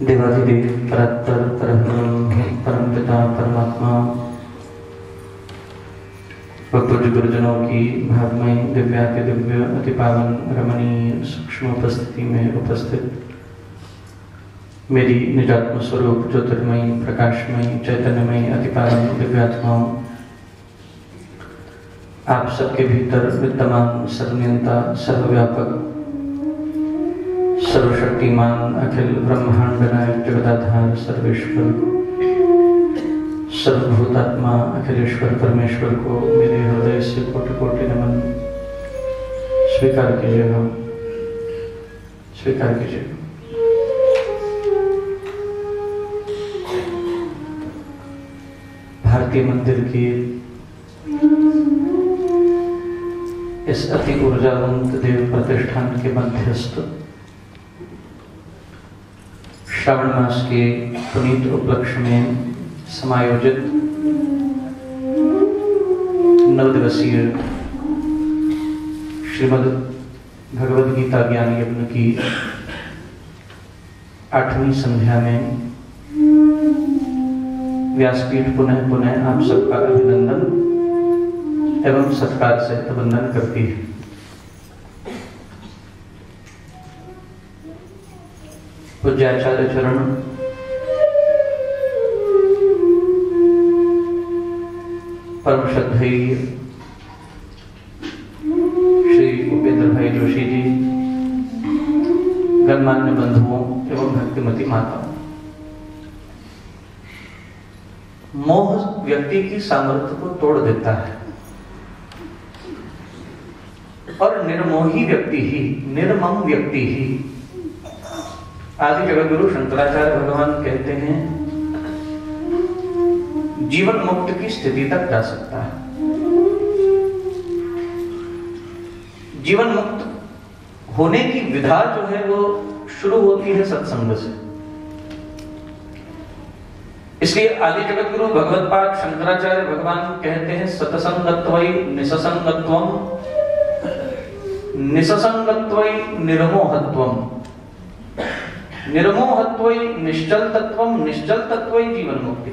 देवाधिदेव परात्पर परम पिता परमात्मा व पूज्य गुरुजनों की भावमय दिव्याति दिव्य अति पावन रमणीय सूक्ष्म उपस्थिति में उपस्थित मेरी निजात्म स्वरूप ज्योतिर्मयी प्रकाशमयी चैतन्यमयी अति पावन दिव्यात्माओं, आप सबके भीतर विद्यमान सर्वनियंता सर्वव्यापक सर्वशक्तिमान अखिल ब्रह्मांड नायक जगदाधार सर्वेश्वर सर्वभूतात्मा अखिलेश्वर परमेश्वर को मेरे हृदय से कोटि कोटि नमन स्वीकार कीजिएगा, स्वीकार कीजिएगा। भारतीय मंदिर की इस अति ऊर्जावंत देव प्रतिष्ठान के मध्यस्थ श्रावण मास के पुनीत उपलक्ष्य में समायोजित 9 दिवसीय श्रीमद् भगवद गीता ज्ञान यज्ञ की 8वीं संध्या में व्यासपीठ पुनः पुनः आप सबका अभिनंदन एवं सत्कार से वंदन करती है। पूज्याचार्य चरण परम श्रद्धेय श्री उपेंद्र भाई जोशी जी, गणमान्य बंधुओं एवं भक्तिमती माताओं, मोह व्यक्ति की सामर्थ्य को तोड़ देता है और निर्मोही व्यक्ति ही, निर्मम व्यक्ति ही, आदि जगत गुरु शंकराचार्य भगवान कहते हैं, जीवन मुक्त की स्थिति तक जा सकता है। जीवन मुक्त होने की विधा जो है वो शुरू होती है सत्संग से। इसलिए आदि जगत गुरु भगवत्पाद शंकराचार्य भगवान कहते हैं, सतसंगत्वै निससंगत्वम, निससंगत्वै निर्मोहत्वम, निर्मोहत्वै निश्चल तत्वम, निश्चल तत्वै जीवन मुक्ति।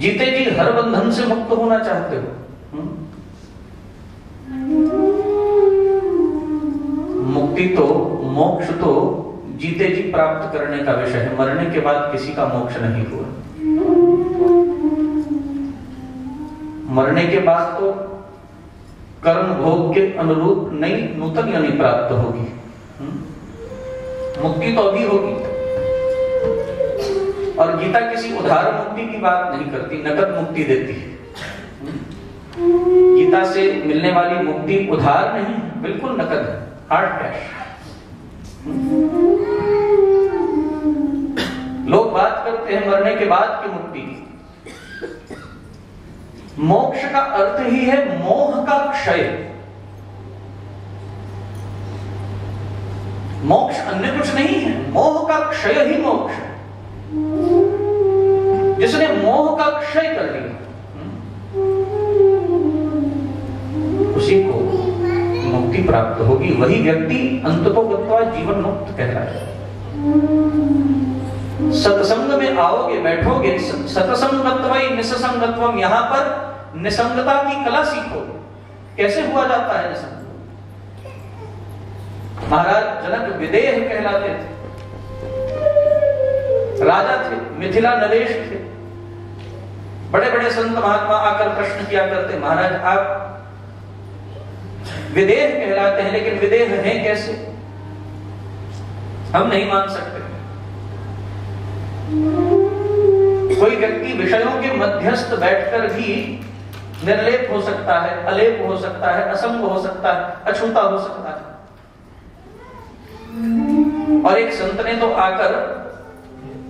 जीते जी हर बंधन से मुक्त होना चाहते हो, मुक्ति तो, मोक्ष तो जीते जी प्राप्त करने का विषय है। मरने के बाद किसी का मोक्ष नहीं हुआ। मरने के बाद तो कर्म भोग के अनुरूप नई नूतन यानी प्राप्त होगी। मुक्ति तो अभी होगी। और गीता किसी उधार मुक्ति की बात नहीं करती, नकद मुक्ति देती है। गीता से मिलने वाली मुक्ति उधार नहीं, बिल्कुल नकद है, हार्ड कैश। लोग बात करते हैं मरने के बाद की मुक्ति की। मोक्ष का अर्थ ही है मोह का क्षय। मोक्ष अन्य कुछ नहीं है, मोह का क्षय ही मोक्ष है। जिसने मोह का क्षय कर दिया, उसी को मुक्ति प्राप्त होगी। वही व्यक्ति अंततोगत्वा जीवन मुक्त कहलाएगा। सत्संग में आओगे, बैठोगे, सत्संगत्वै निसंगत्वम, यहां पर निसंगता की कला सीखोगे। कैसे हुआ जाता है निसंग? महाराज जनक विदेह कहलाते थे, राजा थे, मिथिला नरेश थे। बड़े बड़े संत महात्मा आकर प्रश्न किया करते, महाराज आप विदेह कहलाते हैं, लेकिन विदेह हैं कैसे? हम नहीं मान सकते। कोई व्यक्ति विषयों के मध्यस्थ बैठकर भी निर्लेप हो सकता है, अलेप हो सकता है, असंग हो सकता है, अछूता हो सकता है। और एक संत ने तो आकर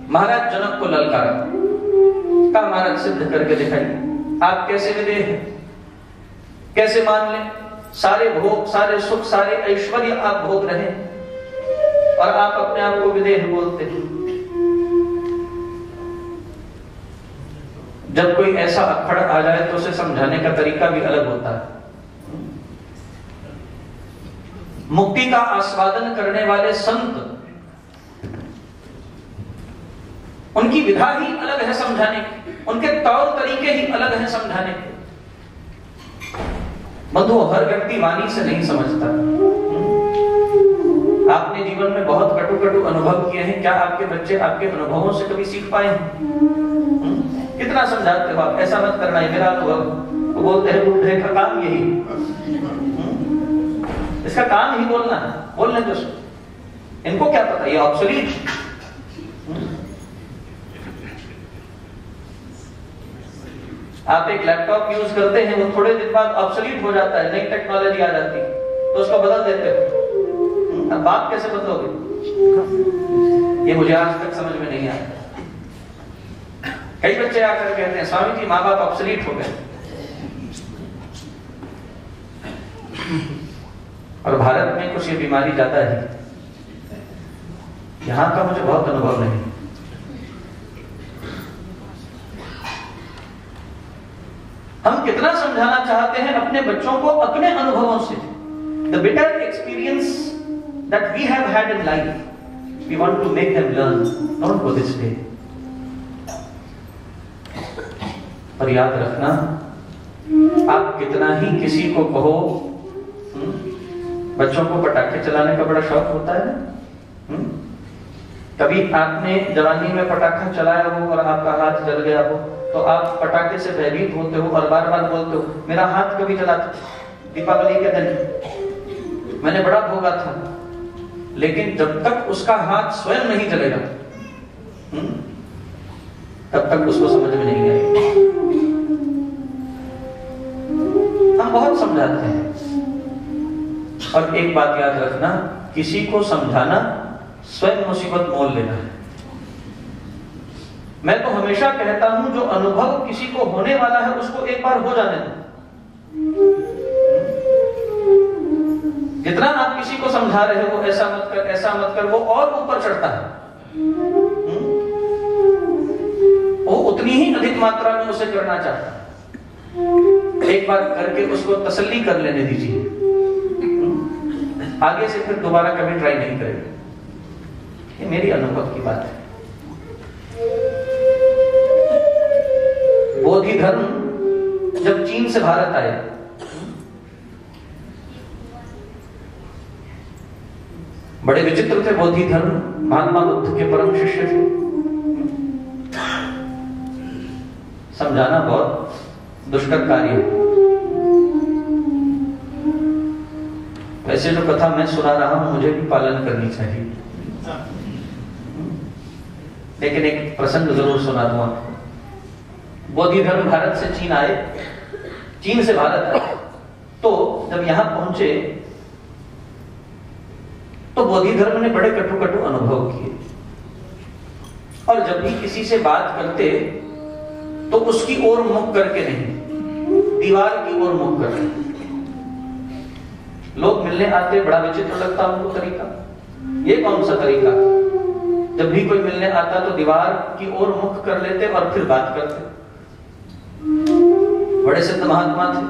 महाराज जनक को ललकारा, कहा महाराज सिद्ध करके दिखाइए, आप कैसे विदेह हैं? कैसे मान लें? सारे भोग, सारे सुख, सारे ऐश्वर्य आप भोग रहे हैं और आप अपने आप को विदेह बोलते हैं। जब कोई ऐसा अखड़ आ जाए तो उसे समझाने का तरीका भी अलग होता है। मुक्ति का आस्वादन करने वाले संत, उनकी विधा ही अलग है समझाने की, उनके तौर तरीके ही अलग है समझाने के। बंधु, हर व्यक्ति वाणी से नहीं समझता। आपने जीवन में बहुत कटु कटु अनुभव किए हैं, क्या आपके बच्चे आपके अनुभवों से कभी सीख पाए हैं? कितना समझाते हो आप, ऐसा मत करना है मेरा अनुभव, वो बोलते हैं बुढ़े का काम यही, इसका काम ही बोलना है, बोलने दो, इनको क्या पता, ये ऑब्सोलीट। आप एक लैपटॉप यूज करते हैं, वो थोड़े दिन बाद ऑब्सोलीट हो जाता है, नई टेक्नोलॉजी आ जाती है तो उसको बदल देते हो। अब बात कैसे बदलोगे? ये मुझे आज तक समझ में नहीं आया। कई बच्चे आकर कहते हैं स्वामी जी माँ बाप ऑब्सोलीट हो गए। और भारत में कुछ ये बीमारी ज्यादा है, यहां का मुझे बहुत अनुभव नहीं। हम कितना समझाना चाहते हैं अपने बच्चों को अपने अनुभवों से। The bitter experience that we have had in life, we want to make them learn. Don't go this way. और याद रखना, आप कितना ही किसी को कहो, बच्चों को पटाखे चलाने का बड़ा शौक होता है। कभी आपने जवानी में पटाखा चलाया हो और आपका हाथ जल गया हो तो आप पटाखे से भयभीत होते हो और बार बार बोलते हो मेरा हाथ कभी जला था, दीपावली के दिन मैंने बड़ा भोगा था। लेकिन जब तक उसका हाथ स्वयं नहीं जलेगा तब तक उसको समझ में नहीं आएगा। हम बहुत समझाते हैं। और एक बात याद रखना, किसी को समझाना स्वयं मुसीबत मोल लेना है। मैं तो हमेशा कहता हूं जो अनुभव किसी को होने वाला है उसको एक बार हो जाने दो। जितना आप किसी को समझा रहे हो ऐसा मत कर, ऐसा मत कर, वो और ऊपर चढ़ता है। वो उतनी ही अधिक मात्रा में उसे करना चाहता है। एक बार करके उसको तसल्ली कर लेने दीजिए, आगे से फिर दोबारा कभी ट्राई नहीं करेगा। ये मेरी अनुभव की बात है। बोधि धर्म जब चीन से भारत आए, बड़े विचित्र थे बोधि धर्म, महात्मा बुद्ध के परम शिष्य थे। समझाना बहुत दुष्कर कार्य है। वैसे जो कथा मैं सुना रहा हूं मुझे भी पालन करनी चाहिए, लेकिन एक प्रसंग जरूर सुना दूं आपको। बोधि धर्म भारत से चीन आए, चीन से भारत आए, तो जब यहां पहुंचे तो बोधि धर्म ने बड़े कटु कटु अनुभव किए। और जब भी किसी से बात करते तो उसकी ओर मुख करके नहीं, दीवार की ओर मुख करके। लोग मिलने आते, बड़ा विचित्र लगता उनको तरीका, ये कौन सा तरीका? जब भी कोई मिलने आता तो दीवार की ओर मुख कर लेते और फिर बात करते। बड़े सिद्ध महात्मा थे,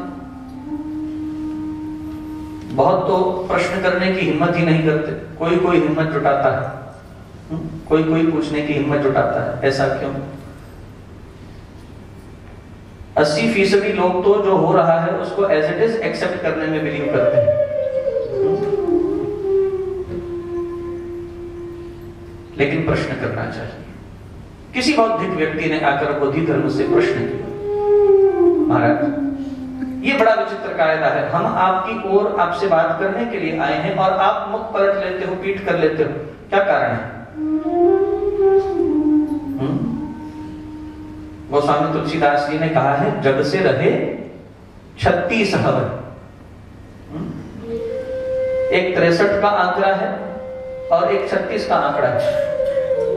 बहुत तो प्रश्न करने की हिम्मत ही नहीं करते, कोई कोई हिम्मत जुटाता है, कोई कोई पूछने की हिम्मत जुटाता है। ऐसा क्यों? 80% लोग तो जो हो रहा है उसको एज इट इज एक्सेप्ट करने में बिलीव करते हैं। लेकिन प्रश्न करना चाहिए। किसी बौद्धिक व्यक्ति ने आकर बोधि धर्म से प्रश्न किया, महाराज ये बड़ा विचित्र कायदा है, हम आपकी ओर आपसे बात करने के लिए आए हैं और आप मुख पलट लेते हो, पीठ कर लेते हो, क्या कारण है? गोस्वामी तुलसीदास जी ने कहा है, जग से रहे 36 हवन। एक 63 का आंकड़ा है और एक 36 का आंकड़ा है।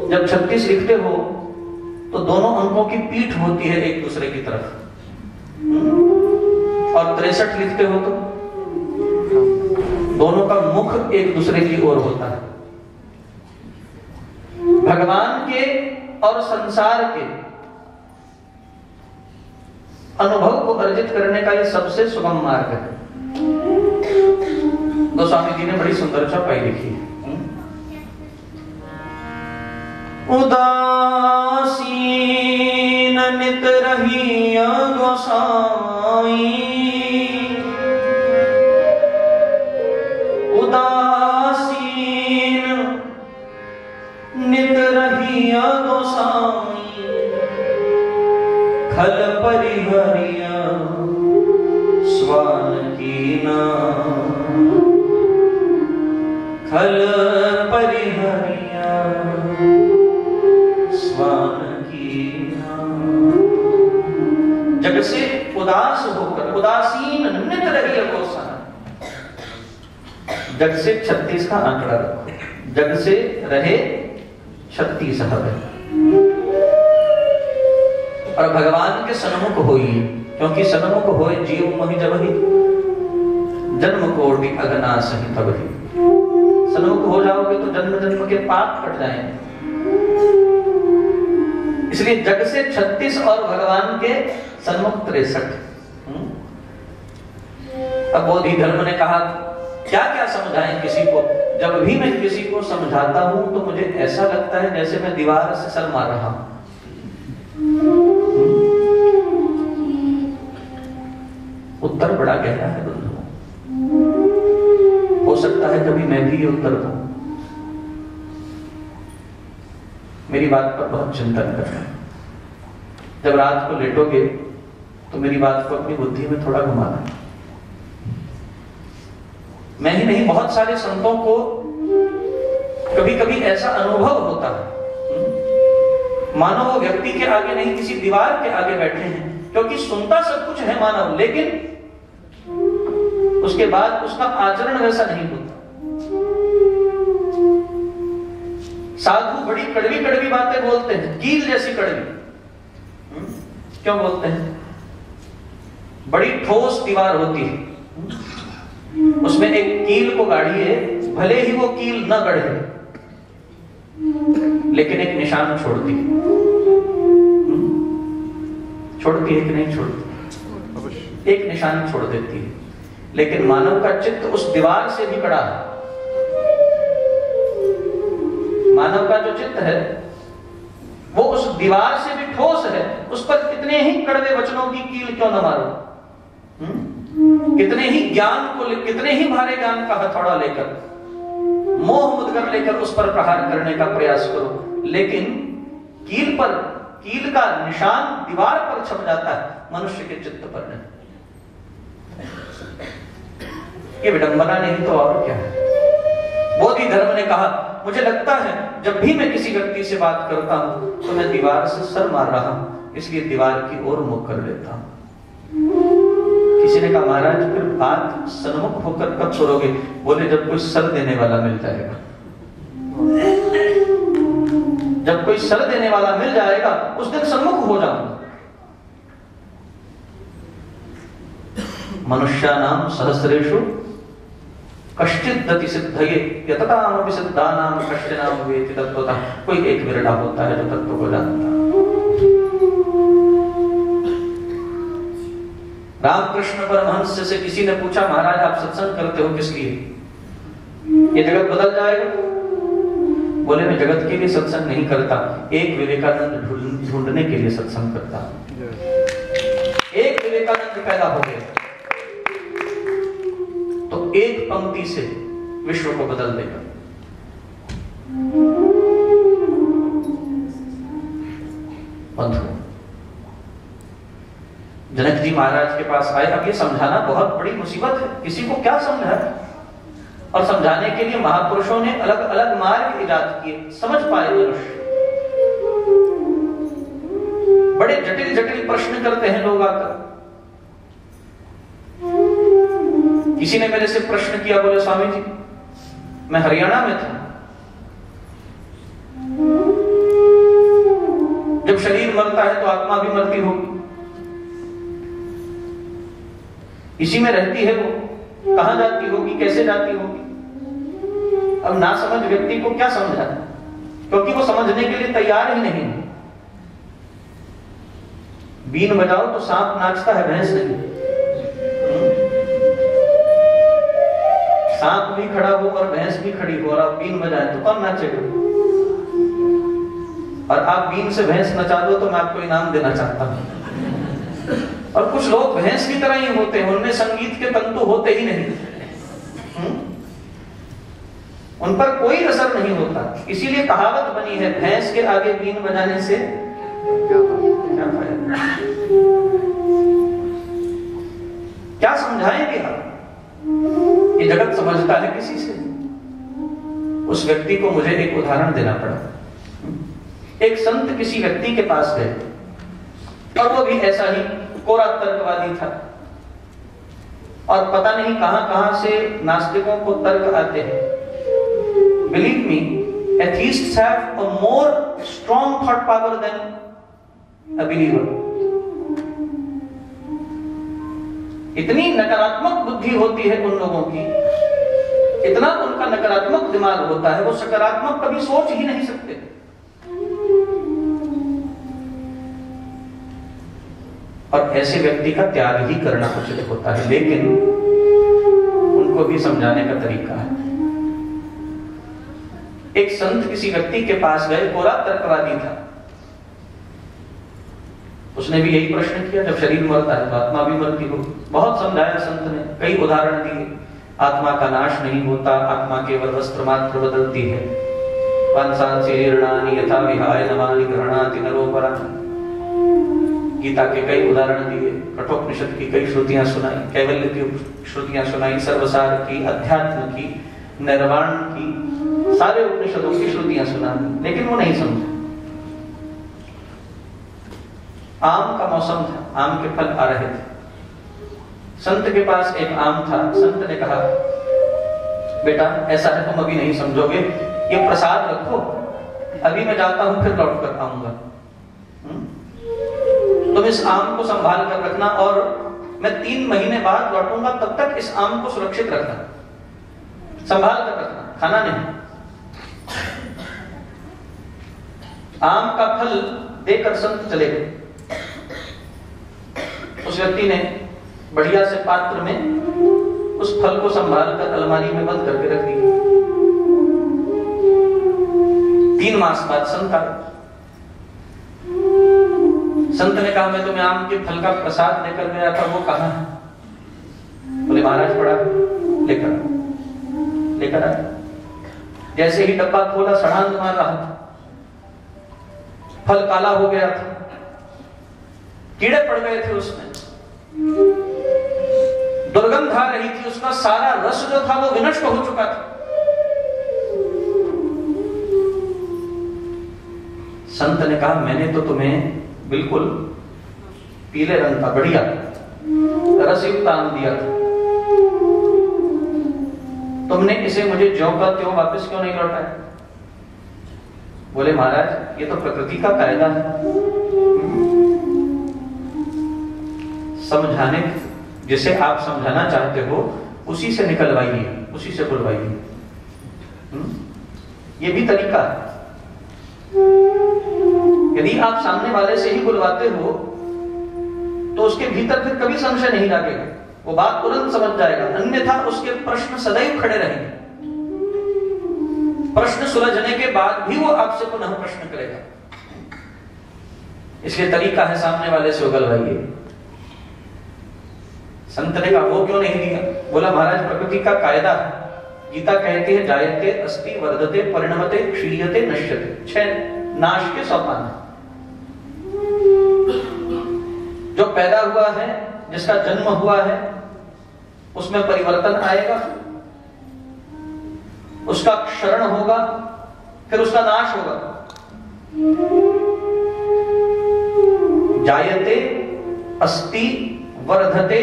जब 36 लिखते हो तो दोनों अंकों की पीठ होती है एक दूसरे की तरफ, और 63 लिखते हो तो दोनों का मुख एक दूसरे की ओर होता है। भगवान के और संसार के अनुभव को अर्जित करने का यह सबसे सुगम मार्ग है। गोस्वामी जी ने बड़ी सुंदर चौपाई लिखी है। उदासीन नित रहिया गोसाई, उदासीन नित रहिया गोसाई, खल परिहरिया स्वान कीना, खल परिहरिया स्वान कीना। जग से उदास होकर, उदासीन नित रहिया गोसाई। जग से 36 का आंकड़ा रखो, जग से रहे 36 हवन और भगवान के सन्मुख होइए, क्योंकि सन्मुख होए जीव मोहि जबहि, जन्म कोटि अगनाश ही तबहि। सन्मुख हो जाओगे तो जन्म जन्म के पाप कट जाएंगे। इसलिए जग से 36 और भगवान के सन्मुख 63। अब बोधि धर्म ने कहा, क्या क्या समझाएं किसी को? जब भी मैं किसी को समझाता हूं तो मुझे ऐसा लगता है जैसे मैं दीवार से सर मार रहा हूं। उत्तर बड़ा गहरा है बंधुओं, हो सकता है कभी मैं भी ये उत्तर दूं। मेरी बात पर बहुत चिंतन करना। जब रात को लेटोगे तो मेरी बात को अपनी बुद्धि में थोड़ा घुमाना। मैं ही नहीं, बहुत सारे संतों को कभी कभी ऐसा अनुभव होता है मानो वो व्यक्ति के आगे नहीं, किसी दीवार के आगे बैठे हैं, क्योंकि सुनता सब कुछ है मानव, लेकिन उसके बाद उसका आचरण वैसा नहीं होता। साधु बड़ी कड़वी कड़वी बातें बोलते हैं, कील जैसी कड़वी। क्यों बोलते हैं? बड़ी ठोस दीवार होती है, उसमें एक कील को गाड़िए, भले ही वो कील न गढ़े लेकिन एक निशान छोड़ती है। छोड़ती है कि नहीं छोड़ती? एक निशान छोड़ देती है। लेकिन मानव का चित्त उस दीवार से भी कड़ा है। मानव का जो चित्त है वो उस दीवार से भी ठोस है। उस पर कितने ही कड़वे वचनों की कील क्यों न मारो, कितने ही ज्ञान को, कितने ही भारे ज्ञान का हथौड़ा लेकर, मोह मुदगर लेकर उस पर प्रहार करने का प्रयास करो, लेकिन कील पर, कील का निशान दीवार पर छप जाता है, मनुष्य के चित्त पर नहीं। ये विडंबना नहीं तो और क्या है। बोधि धर्म ने कहा, मुझे लगता है जब भी मैं किसी व्यक्ति से बात करता हूं तो मैं दीवार से सर मार रहा हूं, इसलिए दीवार की ओर मुख कर लेता हूं। किसी ने कहा, महाराज फिर बात सन्मुख होकर कब करोगे? बोले, जब कोई सर देने वाला मिल जाएगा। जब कोई सर देने वाला मिल जाएगा उस दिन सन्मुख हो जाऊंगा। मनुष्यानाम सहस्रेषु कश्चित् दति सिद्धये यततामपि सिद्धानां कश्चनाम वेति तत्त्वतः। कोई एक विरला होता है जो तत्व को जानता है। रामकृष्ण परमहंस से किसी ने पूछा, महाराज आप सत्संग करते हो किस लिए? ये जगत बदल जाएगा? बोले मैं जगत के लिए सत्संग नहीं करता, एक विवेकानंद ढूंढने के लिए सत्संग करता। एक विवेकानंद पैदा हो गया तो एक पंक्ति से विश्व को बदल देगा। बंधु, जनक जी महाराज के पास आए। अब ये समझाना बहुत बड़ी मुसीबत है, किसी को क्या समझाए? और समझाने के लिए महापुरुषों ने अलग अलग मार्ग इजाद किए, समझ पाए मनुष्य। बड़े जटिल जटिल प्रश्न करते हैं लोग आकर। किसी ने मेरे से प्रश्न किया, बोले स्वामी जी मैं हरियाणा में था, जब शरीर मरता है तो आत्मा भी मरती होगी, इसी में रहती है वो, कहां जाती होगी, कैसे जाती होगी? अब ना समझ व्यक्ति को क्या समझा, क्योंकि वो समझने के लिए तैयार ही नहीं। बीन बजाओ तो सांप नाचता है, भैंस नहीं। सांप भी खड़ा हो और भैंस भी खड़ी हो और आप बीन बजाए तो कौन नाचेगा? और आप बीन से भैंस नचा दो तो मैं आपको इनाम देना चाहता हूं। और कुछ लोग भैंस की तरह ही होते हैं, उनमें संगीत के तंतु होते ही नहीं, उन पर कोई असर नहीं होता। इसीलिए कहावत बनी है, भैंस के आगे बीन बजाने से क्या फायदा? क्या समझाएंगे आप? ये जगत समझता है किसी से? उस व्यक्ति को मुझे एक उदाहरण देना पड़ा। एक संत किसी व्यक्ति के पास गए और वो भी ऐसा ही कोरा तर्कवादी था, और पता नहीं कहां कहां से नास्तिकों को तर्क आते हैं। Believe me, atheists have a more strong thought power than a believer. इतनी नकारात्मक बुद्धि होती है उन लोगों की, इतना उनका नकारात्मक दिमाग होता है, वो सकारात्मक कभी सोच ही नहीं सकते। और ऐसे व्यक्ति का त्याग ही करना उचित होता है, लेकिन उनको भी समझाने का तरीका है। एक संत किसी व्यक्ति के पास गए, कोरा तर्कवादी था। उसने भी यही प्रश्न किया, जब शरीर मरता है तो आत्मा भी मरती हो। बहुत समझाया संत ने, कई उदाहरण दिए। आत्मा का नाश नहीं होता, आत्मा केवल वस्त्र मात्र बदलती है। पांसांसि लीर्णानि यथा विहाय नवानि गृह्णाति नरोपराणि। गीता के कई उदाहरण दिए, कठोपनिषद की कई श्रुतियां सुनाई, कैवल्य की श्रुतियां सुनाई, सर्वसार की, अध्यात्म की, निर्वाण की, सारे उपनिषदों की श्रुतियां सुनाई, लेकिन वो नहीं समझे। आम का मौसम था, आम के फल आ रहे थे। संत के पास एक आम था। संत ने कहा, बेटा ऐसा है तुम अभी नहीं समझोगे, ये प्रसाद रखो, अभी मैं जाता हूं फिर लौट कर आऊंगा। तुम इस आम को संभाल कर रखना और मैं 3 महीने बाद लौटूंगा, तब तक इस आम को सुरक्षित रखना, संभाल कर रखना, खाना नहीं। आम का फल देकर संत चले गए। उस व्यक्ति ने बढ़िया से पात्र में उस फल को संभाल कर अलमारी में बंद करके रख दिया। 3 मास बाद संत आए। संत ने कहा, मैं तुम्हें आम के फल का प्रसाद लेकर गया था, वो कहां है? बोले महाराज पड़ा, लेकर आए। जैसे ही डब्बा खोला, सड़ांग मार रहा था, फल काला हो गया था, कीड़े पड़ गए थे उसमें, दुर्गंध आ रही थी, उसका सारा रस जो था वो विनष्ट हो चुका था। संत ने कहा, मैंने तो तुम्हें बिल्कुल पीले रंग का बढ़िया रसयुक्त आम दिया था, तुमने इसे मुझे ज्यों का त्यों वापस क्यों नहीं लौटाया? बोले महाराज ये तो प्रकृति का कायदा है, समझाने जिसे आप समझाना चाहते हो उसी से निकलवाइए। उसी से बुलवाइए। ये भी तरीका है। यदि आप सामने वाले से ही बुलवाते हो तो उसके भीतर फिर कभी संशय नहीं लागेगा, वो बात तुरंत समझ जाएगा, अन्यथा उसके प्रश्न सदैव खड़े रहेंगे। प्रश्न सुलझने के बाद भी वो आपसे पुनः प्रश्न करेगा। इसलिए तरीका है सामने वाले से उगलवाइए। संत ने कहा वो क्यों नहीं दिया? बोला महाराज प्रकृति का कायदा है, गीता कहती है जायते अस्ति वर्धते परिणमते क्षीयते नश्यते, 6 नाश के सोपान है। जो पैदा हुआ है, जिसका जन्म हुआ है, उसमें परिवर्तन आएगा, उसका क्षरण होगा, फिर उसका नाश होगा। जायते अस्ति वर्धते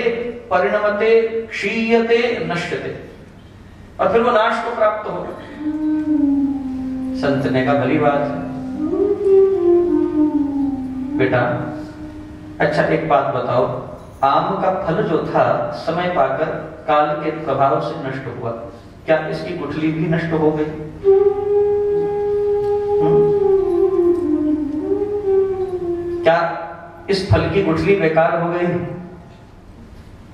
परिणमते क्षीयते नश्यते, और फिर वो नाश को प्राप्त होगा। संत ने कहा भली बात है बेटा। अच्छा एक बात बताओ, आम का फल जो था समय पाकर काल के प्रभाव से नष्ट हुआ, क्या इसकी गुठली भी नष्ट हो गई? क्या इस फल की गुठली बेकार हो गई?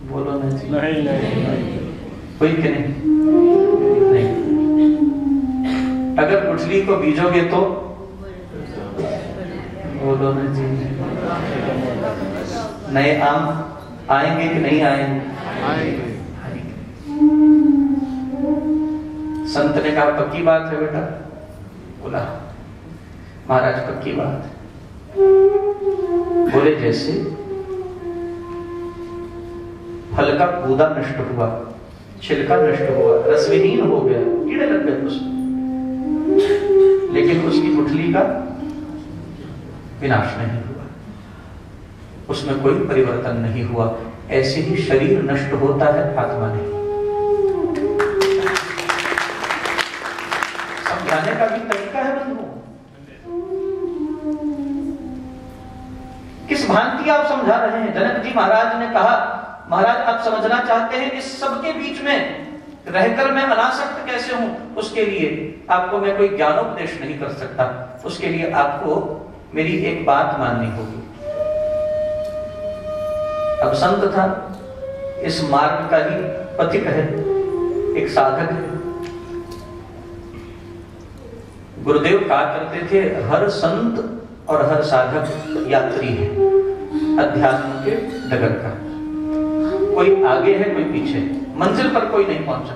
बोलो ना जी। नहीं। कोई कि नहीं? अगर गुठली को बीजोगे तो बोलो ना जी। नए आम आएंगे कि नहीं आएंगे? संत ने कहा पक्की बात है बेटा? बोला महाराज पक्की बात है। बोले जैसे फल का गूदा नष्ट हुआ, छिलका नष्ट हुआ, रसविहीन हो गया, कीड़े लग गए उसमें, लेकिन उसकी गुठली का विनाश नहीं हुआ, उसमें कोई परिवर्तन नहीं हुआ। ऐसे ही शरीर नष्ट होता है, आत्मा नहीं। समझाने का भी तरीका है बंधुओं। किस भांति आप समझा रहे हैं? जनक जी महाराज ने कहा महाराज आप समझना चाहते हैं इस सब के बीच में रहकर मैं अनासक्त कैसे हूं, उसके लिए आपको मैं कोई ज्ञानोपदेश नहीं कर सकता, उसके लिए आपको मेरी एक बात माननी होगी। अब संत था, इस मार्ग का ही पथिक है, एक साधक है। गुरुदेव कहा करते थे हर संत और हर साधक यात्री है अध्यात्म के डगर का। कोई आगे है, कोई पीछे, मंजिल पर कोई नहीं पहुंचा।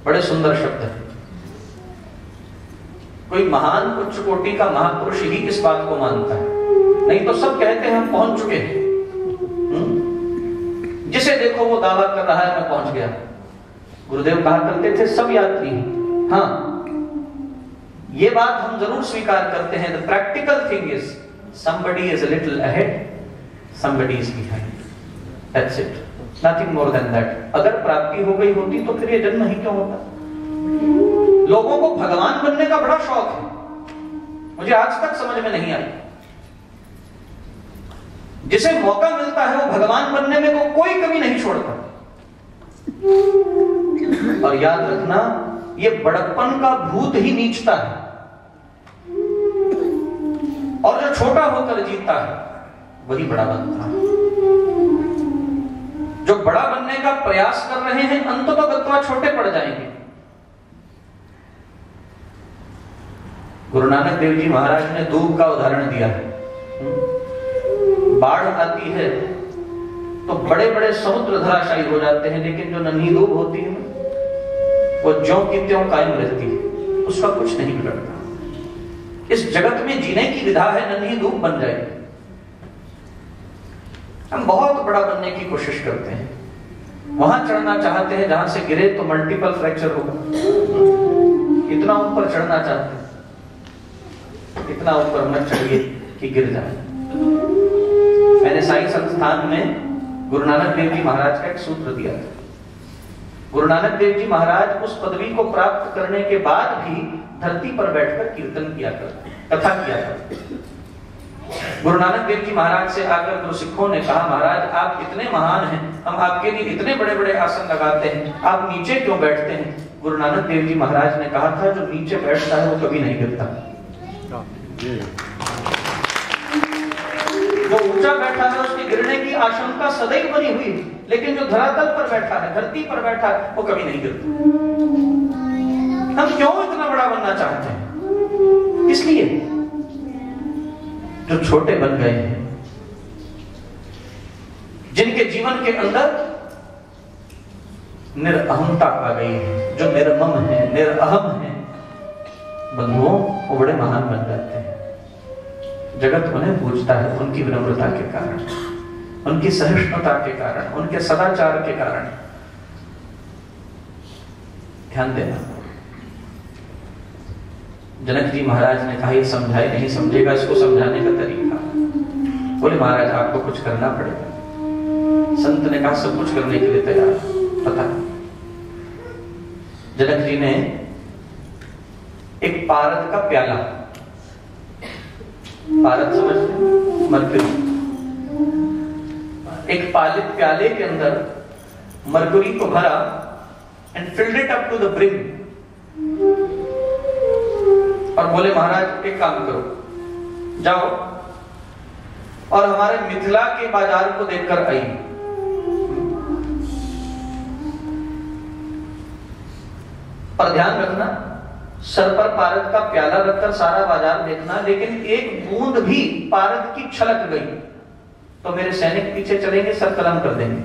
बड़े सुंदर शब्द है। कोई महान उच्च कोटि का महापुरुष ही इस बात को मानता है, नहीं तो सब कहते हैं हम पहुंच चुके हैं। जिसे देखो वो दावा कर रहा है मैं पहुंच गया। गुरुदेव कहा करते थे सब यात्री हैं। हाँ, ये बात हम जरूर स्वीकार करते हैं। The practical thing is somebody is a little ahead, somebody is behind. That's it. Nothing more than that. अगर प्राप्ति हो गई होती तो फिर ये जन्म ही क्यों होता? लोगों को भगवान बनने का बड़ा शौक है, मुझे आज तक समझ में नहीं आई। जिसे मौका मिलता है वो भगवान बनने में को कोई कमी नहीं छोड़ता। और याद रखना, ये बड़प्पन का भूत ही नीचता है, और जो छोटा होकर जीता है वही बड़ा बनता है। जो बड़ा बनने का प्रयास कर रहे हैं अंततः छोटे पड़ जाएंगे। गुरु नानक देव जी महाराज ने दूब का उदाहरण दिया है। बाढ़ आती है तो बड़े बड़े समुद्र धराशायी हो जाते हैं, लेकिन जो नन्ही दूब होती है वो ज्यों की त्यों कायम रहती है, उसका कुछ नहीं बिगड़ता। इस जगत में जीने की विधा है नन्ही दूब बन जाएगी। हम बहुत बड़ा बनने की कोशिश करते हैं, वहां चढ़ना चाहते हैं जहां से गिरे तो मल्टीपल फ्रैक्चर होगा। इतना ऊपर चढ़ना चाहते हैं, इतना ऊपर मत चढ़िए कि गिर जाए। मैंने साई संस्थान में गुरु नानक देव जी महाराज का एक सूत्र दिया था। गुरु नानक देव जी महाराज उस पदवी को प्राप्त करने के बाद भी धरती पर बैठकर कीर्तन किया करते, कथा किया करते। गुरु नानक देव जी महाराज से आकर गुरु सिखों ने कहा, महाराज आप इतने महान हैं, हम आपके लिए इतने बड़े बड़े आसन लगाते हैं, आप नीचे क्यों बैठते हैं? गुरु नानक देव जी महाराज ने कहा था, जो नीचे बैठता है वो कभी नहीं गिरता। जो ऊंचा बैठा है उसके गिरने की आशंका सदैव बनी हुई है, लेकिन जो धरातल पर बैठा है, धरती पर बैठा है, वो कभी नहीं गिरता। हम क्यों इतना बड़ा बनना चाहते हैं? इसलिए जो छोटे बन गए हैं, जिनके जीवन के अंदर निरअहमता आ गई है, जो निर्मम है, निरअहम है, बंधुओं वो बड़े महान बन जाते हैं। जगत उन्हें पूजता है उनकी विनम्रता के कारण, उनकी सहिष्णुता के कारण, उनके सदाचार के कारण। ध्यान देना, जनक जी महाराज ने कहा, ये समझाए नहीं समझेगा, इसको समझाने का तरीका। बोले महाराज आपको कुछ करना पड़ेगा। संत ने कहा सब कुछ करने के लिए तैयार। पता जनक जी ने एक पारद का प्याला, पारद समझते, मरकरी, एक पालित प्याले के अंदर मरकरी को भरा and filled it up to the brim, और बोले महाराज एक काम करो, जाओ और हमारे मिथिला के बाजार को देखकर आइए। और ध्यान रखना, सर पर पारद का प्याला रखकर सारा बाजार देखना, लेकिन एक बूंद भी पारद की छलक गई तो मेरे सैनिक पीछे चलेंगे, सर कलम कर देंगे।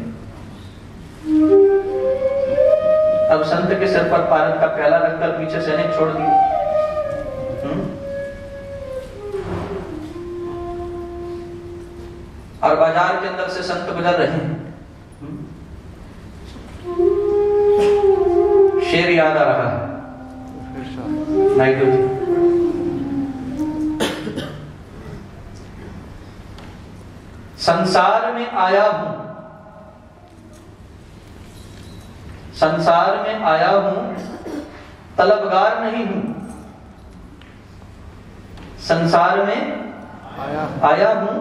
अब संत के सर पर पारद का प्याला रखकर पीछे सैनिक छोड़ दिए। और बाजार के अंदर से संत गुजर रहे हैं, शेर याद आ रहा है नायडू जी। संसार में आया हूं, संसार में आया हूं, तलबगार नहीं हूं। संसार में आया हूं,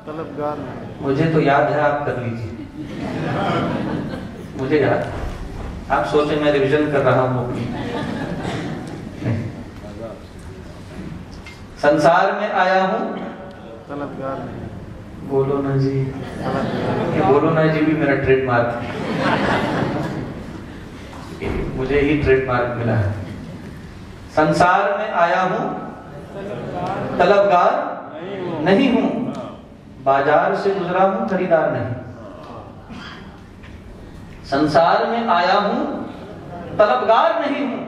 तलबगार नहीं। मुझे तो याद है, आप कर लीजिए। मुझे याद, आप सोचे मैं रिवीजन कर रहा हूं अपनी। संसार में आया हूं, तलबगार नहीं। बोलो ना जी, ये बोलो ना जी भी मेरा ट्रेडमार्क है। मुझे ही ट्रेडमार्क मिला है। संसार में आया हूं, तलबगार नहीं हूं। बाजार से गुजरा हूं, खरीदार नहीं। संसार में आया हूं, तलबगार नहीं हूं।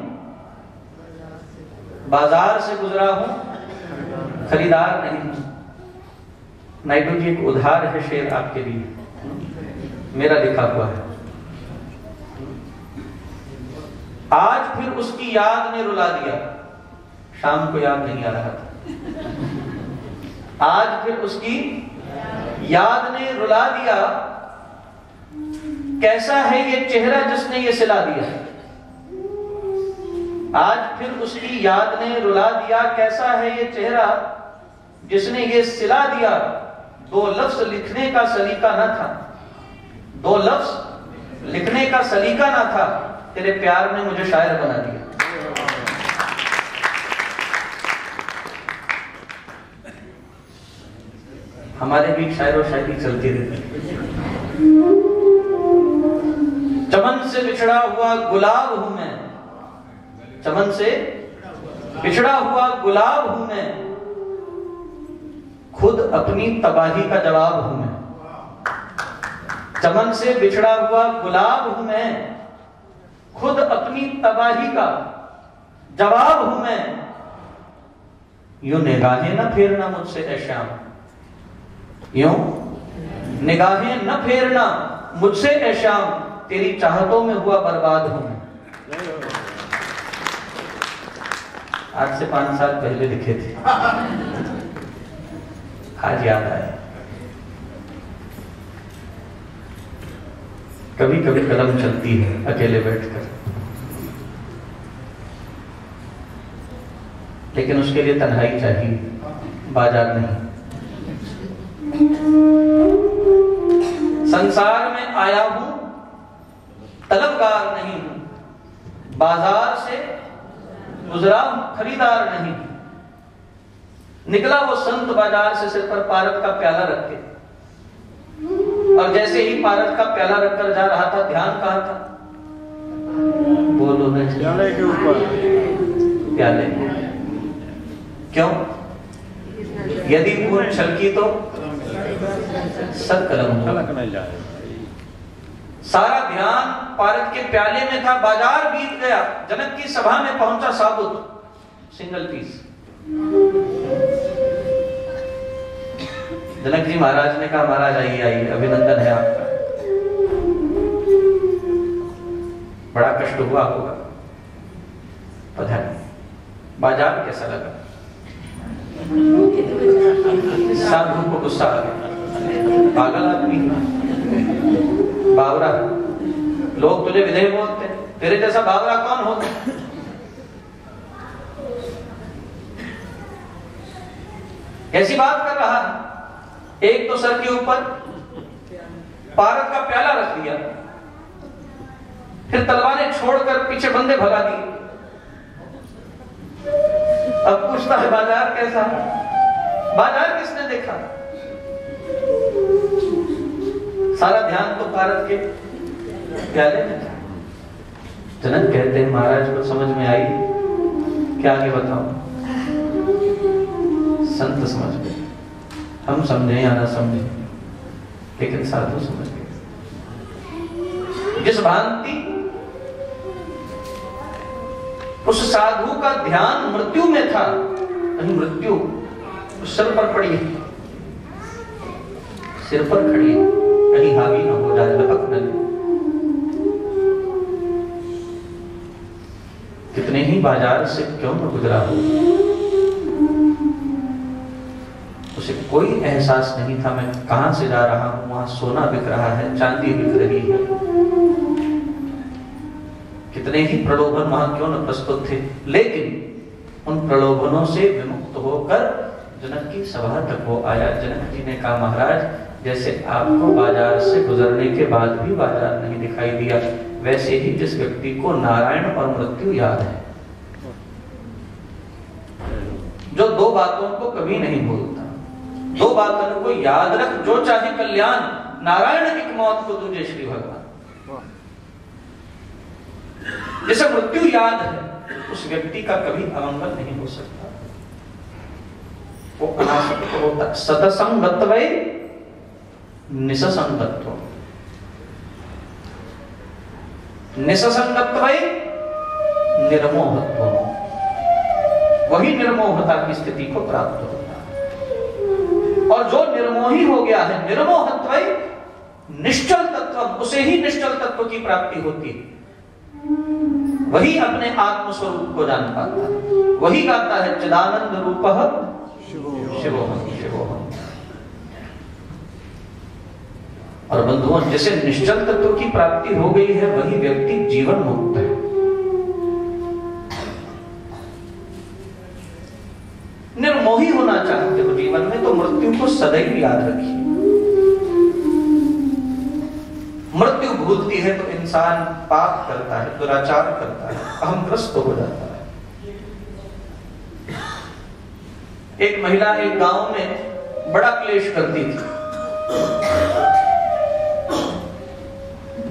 बाजार से गुजरा हूं, खरीदार नहीं हूं। नायडू जी एक उधार है शेर आपके लिए, मेरा लिखा हुआ है। आज फिर उसकी याद ने रुला दिया, शाम को याद नहीं आ रहा था। आज फिर उसकी याद ने रुला दिया, कैसा है ये चेहरा जिसने ये सिला दिया। आज फिर उसकी याद ने रुला दिया, कैसा है ये चेहरा जिसने ये सिला दिया। दो लफ्ज लिखने का सलीका न था, दो लफ्ज लिखने का सलीका न था, तेरे प्यार ने मुझे शायर बना दिया। हमारे बीच शायर और शायरी चलती रहती है। चमन से बिछड़ा हुआ गुलाब हूं मैं, चमन से बिछड़ा हुआ गुलाब हूं मैं, खुद अपनी तबाही का जवाब हूं मैं। चमन से बिछड़ा हुआ गुलाब हूं मैं, खुद अपनी तबाही का जवाब हूं मैं। यूं निगाहें न फेरना मुझसे ऐ श्याम, यूं निगाहें न फेरना मुझसे ऐ श्याम, तेरी चाहतों में हुआ बर्बाद हूं मैं। आज से 5 साल पहले लिखे थे, आज याद आए। कभी कभी कलम चलती है अकेले बैठकर, लेकिन उसके लिए तन्हाई चाहिए, बाजार नहीं। संसार में आया हूं, तलबगार नहीं हूं, बाजार से गुजरा खरीदार नहीं। निकला वो संत बाजार से सिर पर पारद का प्याला रख के, और जैसे ही पारद का प्याला रखकर जा रहा था, ध्यान कहाँ था? बोलो नहीं, प्याले के ऊपर। प्याले क्यों? यदि खून छलकी तो सब कलम नहीं जाए। सारा ध्यान पारद के प्याले में था। बाजार बीत गया, जनक की सभा में पहुंचा साबुत सिंगल पीस। जनक जी महाराज ने कहा, महाराज आइए आइए, अभिनंदन है आपका। बड़ा कष्ट हुआ होगा, पता नहीं। बाजार कैसा लगा? साधु को गुस्सा आ गया, पागल आदमी, बावरा। लोग तुझे विधेय बोलते, तेरे जैसा बावरा कौन होता? कैसी बात कर रहा है? एक तो सर के ऊपर पारद का प्याला रख दिया, फिर तलवारें छोड़कर पीछे बंदे भगा दिए। अब पूछता है बाजार कैसा? बाजार किसने देखा? सारा ध्यान तो पारद के प्याले में था। जनक कहते हैं, महाराज को समझ में आई, क्या आगे बताऊं? संत समझ गए, हम समझे या ना समझे, लेकिन साधु समझ गए। जिस भांति उस साधु का ध्यान मृत्यु में था, कहीं मृत्यु उस सिर पर पड़ी है, सिर पर खड़ी है, कहीं हावी न हो जाए, लपक न ले। कितने ही बाजार से क्यों न गुजरा हो, उसे कोई एहसास नहीं था मैं कहां से जा रहा हूं। वहां सोना बिक रहा है, चांदी बिक रही है, कितने ही प्रलोभन वहां क्यों न प्रस्तुत थे, लेकिन उन प्रलोभनों से विमुक्त होकर जनक की सभा तक वो आया। जनक जी ने कहा, महाराज जैसे आपको बाजार से गुजरने के बाद भी बाजार नहीं दिखाई दिया, वैसे ही जिस व्यक्ति को नारायण और मृत्यु याद है, जो दो बातों को कभी नहीं भूलता, दो बातों को याद रख, जो चाहे कल्याण, नारायण एक मौत को तुझे श्री भगवान। जिसे मृत्यु याद है, उस व्यक्ति का कभी अमंगल नहीं हो सकता, वो अनासक्त होता। सतसंगत्वै निससंगत्व, निससंगत्वै निर्मोहत्व, वही निर्मोहता की स्थिति को प्राप्त होता है। और जो निर्मोही हो गया है, निर्मोहत्वै निश्चल तत्व, उसे ही निश्चल तत्व की प्राप्ति होती है। वही अपने आत्म स्वरूप को जान पाता है, वही गाता है चिदानंद रूपः शिवोहम शिवोहम। और बंधुओं, जिसे निश्चल तत्व की प्राप्ति हो गई है, वही व्यक्ति जीवन मुक्त है। निर्मोही होना चाहते हो जीवन में, तो मृत्यु को सदैव याद रखिए। मृत्यु भूलती है तो इंसान पाप करता है, दुराचार करता है, अहंग्रस्त हो जाता है। एक महिला एक गांव में बड़ा क्लेश करती थी।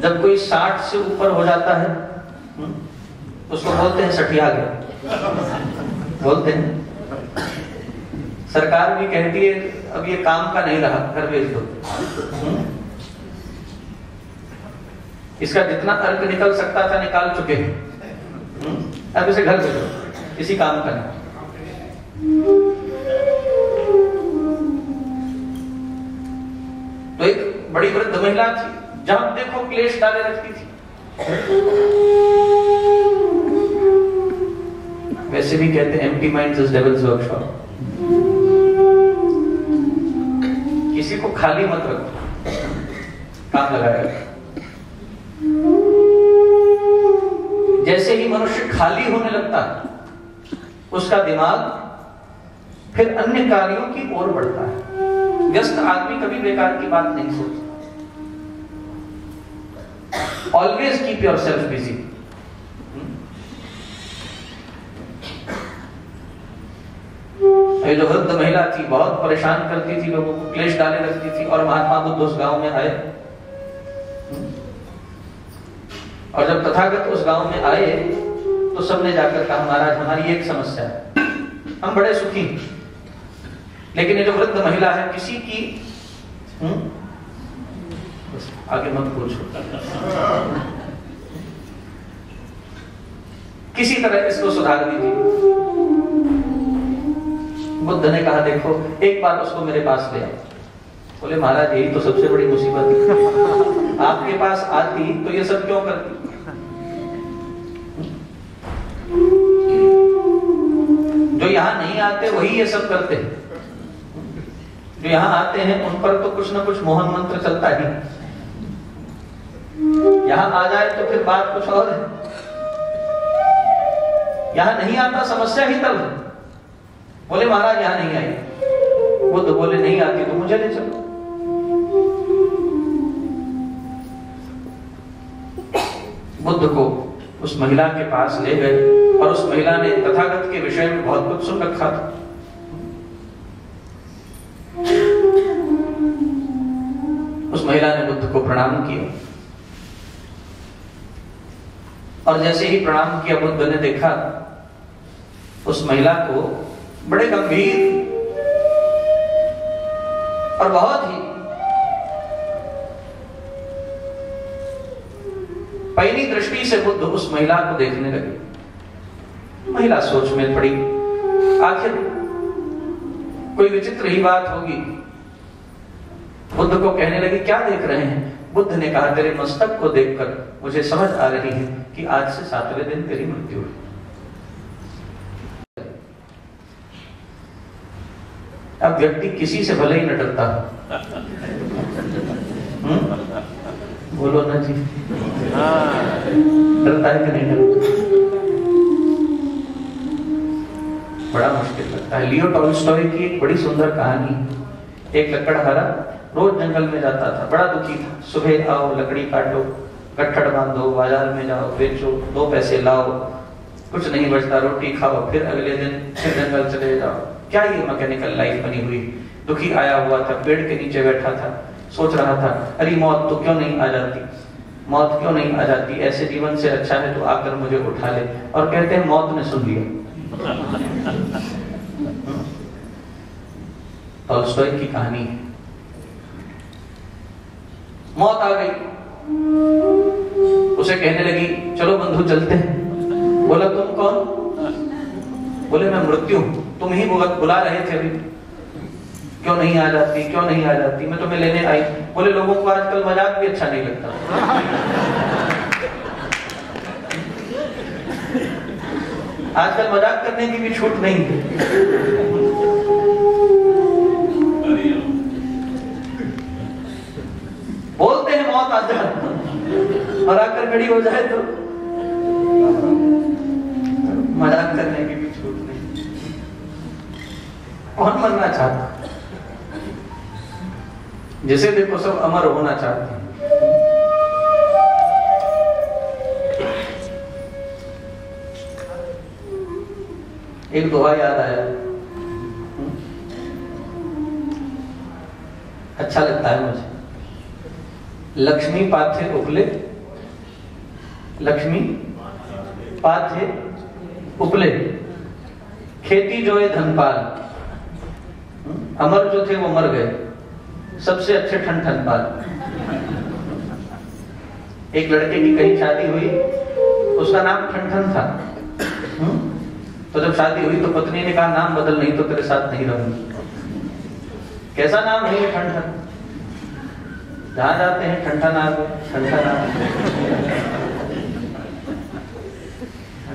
जब कोई 60 से ऊपर हो जाता है, उसको बोलते हैं सठिया गया, बोलते हैं। सरकार भी कहती है अब ये काम का नहीं रहा, घर भेज दो। इसका जितना अर्क निकल सकता था निकाल चुके हैं, अब इसे घर भेजो, किसी काम का नहीं। तो एक बड़ी वृद्ध महिला थी, जहां देखो क्लेश डाले रखती थी। वैसे भी कहते हैं empty mind is devils workshop. किसी को खाली मत रखो, काम लगाएगा। जैसे ही मनुष्य खाली होने लगता है, उसका दिमाग फिर अन्य कार्यों की ओर बढ़ता है। व्यस्त आदमी कभी बेकार की बात नहीं सोचता। Always keep your self busy. ये जो वृद्ध महिला थी बहुत परेशान करती थी, लोगों को क्लेश डाले रखती थी, और महात्मा बुद्ध उस गांव में आए। और जब तथागत उस गांव में आए तो सबने जाकर कहा, महाराज हमारी एक समस्या है, हम बड़े सुखी, लेकिन ये जो वृद्ध महिला है किसी की आगे मत पूछो, किसी तरह इसको सुधार दीजिए। बुद्ध ने कहा, देखो एक बार उसको मेरे पास ले आओ। बोले, महाराज यही तो सबसे बड़ी मुसीबत है, आपके पास आती तो ये सब क्यों करती। जो यहां नहीं आते वही ये सब करते हैं, जो यहां आते हैं उन पर तो कुछ ना कुछ मोहन मंत्र चलता ही, यहां आ जाए तो फिर बात कुछ और है। यहां नहीं आता समस्या ही तब है। बोले, महाराज यहां नहीं आई। बुद्ध बोले, नहीं आती तो मुझे ले चलो। बुद्ध को उस महिला के पास ले गए, और उस महिला ने तथागत के विषय में बहुत कुछ सुन रखा था। उस महिला ने बुद्ध को प्रणाम किया, और जैसे ही प्रणाम किया बुद्ध ने देखा उस महिला को बड़े गंभीर और बहुत ही पहली दृष्टि से बुद्ध उस महिला को देखने लगे। महिला सोच में पड़ी, आखिर कोई विचित्र ही बात होगी। बुद्ध को कहने लगी, क्या देख रहे हैं। बुद्ध ने कहा, तेरे मस्तक को देखकर मुझे समझ आ रही है कि आज से 7वें दिन तेरी मृत्यु है। अब व्यक्ति किसी से भले ही न डरता, बोलो ना जी, डरता है कि नहीं डरता। बड़ा मुश्किल लगता है। लियो टॉलस्टॉय की एक बड़ी सुंदर कहानी। एक लकड़हारा रोज जंगल में जाता था, बड़ा दुखी था। सुबह आओ, लकड़ी काटो, गट्ठड़ बांधो, बाजार में जाओ, बेचो, 2 पैसे लाओ, कुछ नहीं बचता, रोटी खाओ, फिर अगले दिन फिर जंगल चले जाओ। क्या ये मैकेनिकल लाइफ बनी हुई। दुखी आया हुआ था, पेड़ के नीचे बैठा था, सोच रहा था, अरे मौत तो क्यों नहीं आ जाती, मौत क्यों नहीं आ जाती, ऐसे जीवन से अच्छा है तो आकर मुझे उठा ले। और कहते हैं मौत ने सुन लिया। टॉलस्टॉय की कहानी है। मौत आ गई, उसे कहने लगी, चलो बंधु चलते हैं। बोला, तुम कौन। बोले, मैं मृत्यु हूं, तुम ही बुला रहे थे अभी, क्यों नहीं आ जाती, क्यों नहीं आ जाती, मैं तुम्हें लेने आई। बोले, लोगों को आजकल मजाक भी अच्छा नहीं लगता। आजकल मजाक करने की भी छूट नहीं है। बोलते हैं मौत आ जाए और आकर खड़ी हो जाए तो मजाक करने की भी छूट नहीं। कौन मरना चाहता, जिसे देखो सब अमर होना चाहते हैं। एक दोहा याद आया, अच्छा लगता है मुझे। लक्ष्मी पाथे उपले, लक्ष्मी पाथे उपले, खेती जो है धनपाल। अमर जो थे वो मर गए, सबसे अच्छे ठन पाल। एक लड़के की कहीं शादी हुई, उसका नाम ठन था। तो जब शादी हुई तो पत्नी ने कहा, नाम बदल, नहीं तो तेरे साथ नहीं रहूंगी। कैसा नाम है ये ठन? जहां जाते हैं ठन आ गए, ठन आ गए।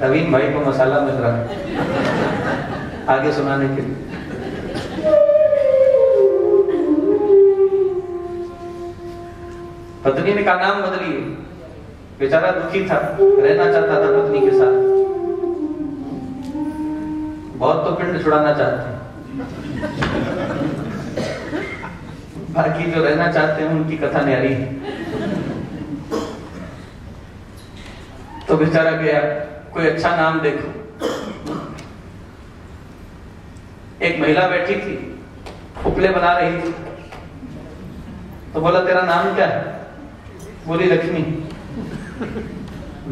रवीन भाई को मसाला मिल रहा है आगे सुनाने के लिए। पत्नी ने कहा, नाम बदलिए। बेचारा दुखी था, रहना चाहता था पत्नी के साथ। बहुत तो पिंड छुड़ाना चाहते हैं। बाकी जो रहना चाहते हैं उनकी कथा न्यारी है। तो बेचारा गया, कोई अच्छा नाम देखो। एक महिला बैठी थी, उपले बना रही थी, तो बोला तेरा नाम क्या है? बोली लक्ष्मी।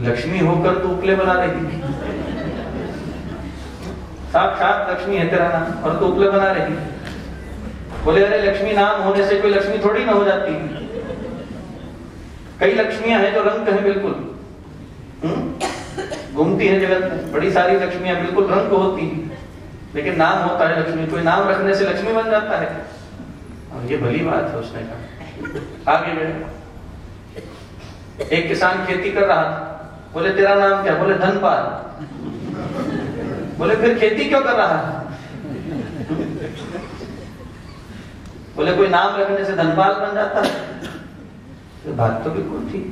लक्ष्मी होकर तू उपले बना रही थी? साक्षात लक्ष्मी है तेरा नाम और तू उपले बना रही। बोले अरे लक्ष्मी नाम होने से कोई लक्ष्मी थोड़ी ना हो जाती। कई लक्ष्मियां हैं जो रंग हैं बिल्कुल, घूमती है जगत में, बड़ी सारी लक्ष्मियां बिल्कुल रंग होती है, लेकिन नाम होता है लक्ष्मी। कोई नाम रखने से लक्ष्मी बन जाता है? और ये भली बात है। उसने कहा आगे गए। एक किसान खेती कर रहा था, बोले तेरा नाम क्या? बोले धनपाल। बोले फिर खेती क्यों कर रहा है? बोले कोई नाम रखने से धनपाल बन जाता है? तो बात तो बिल्कुल ठीक।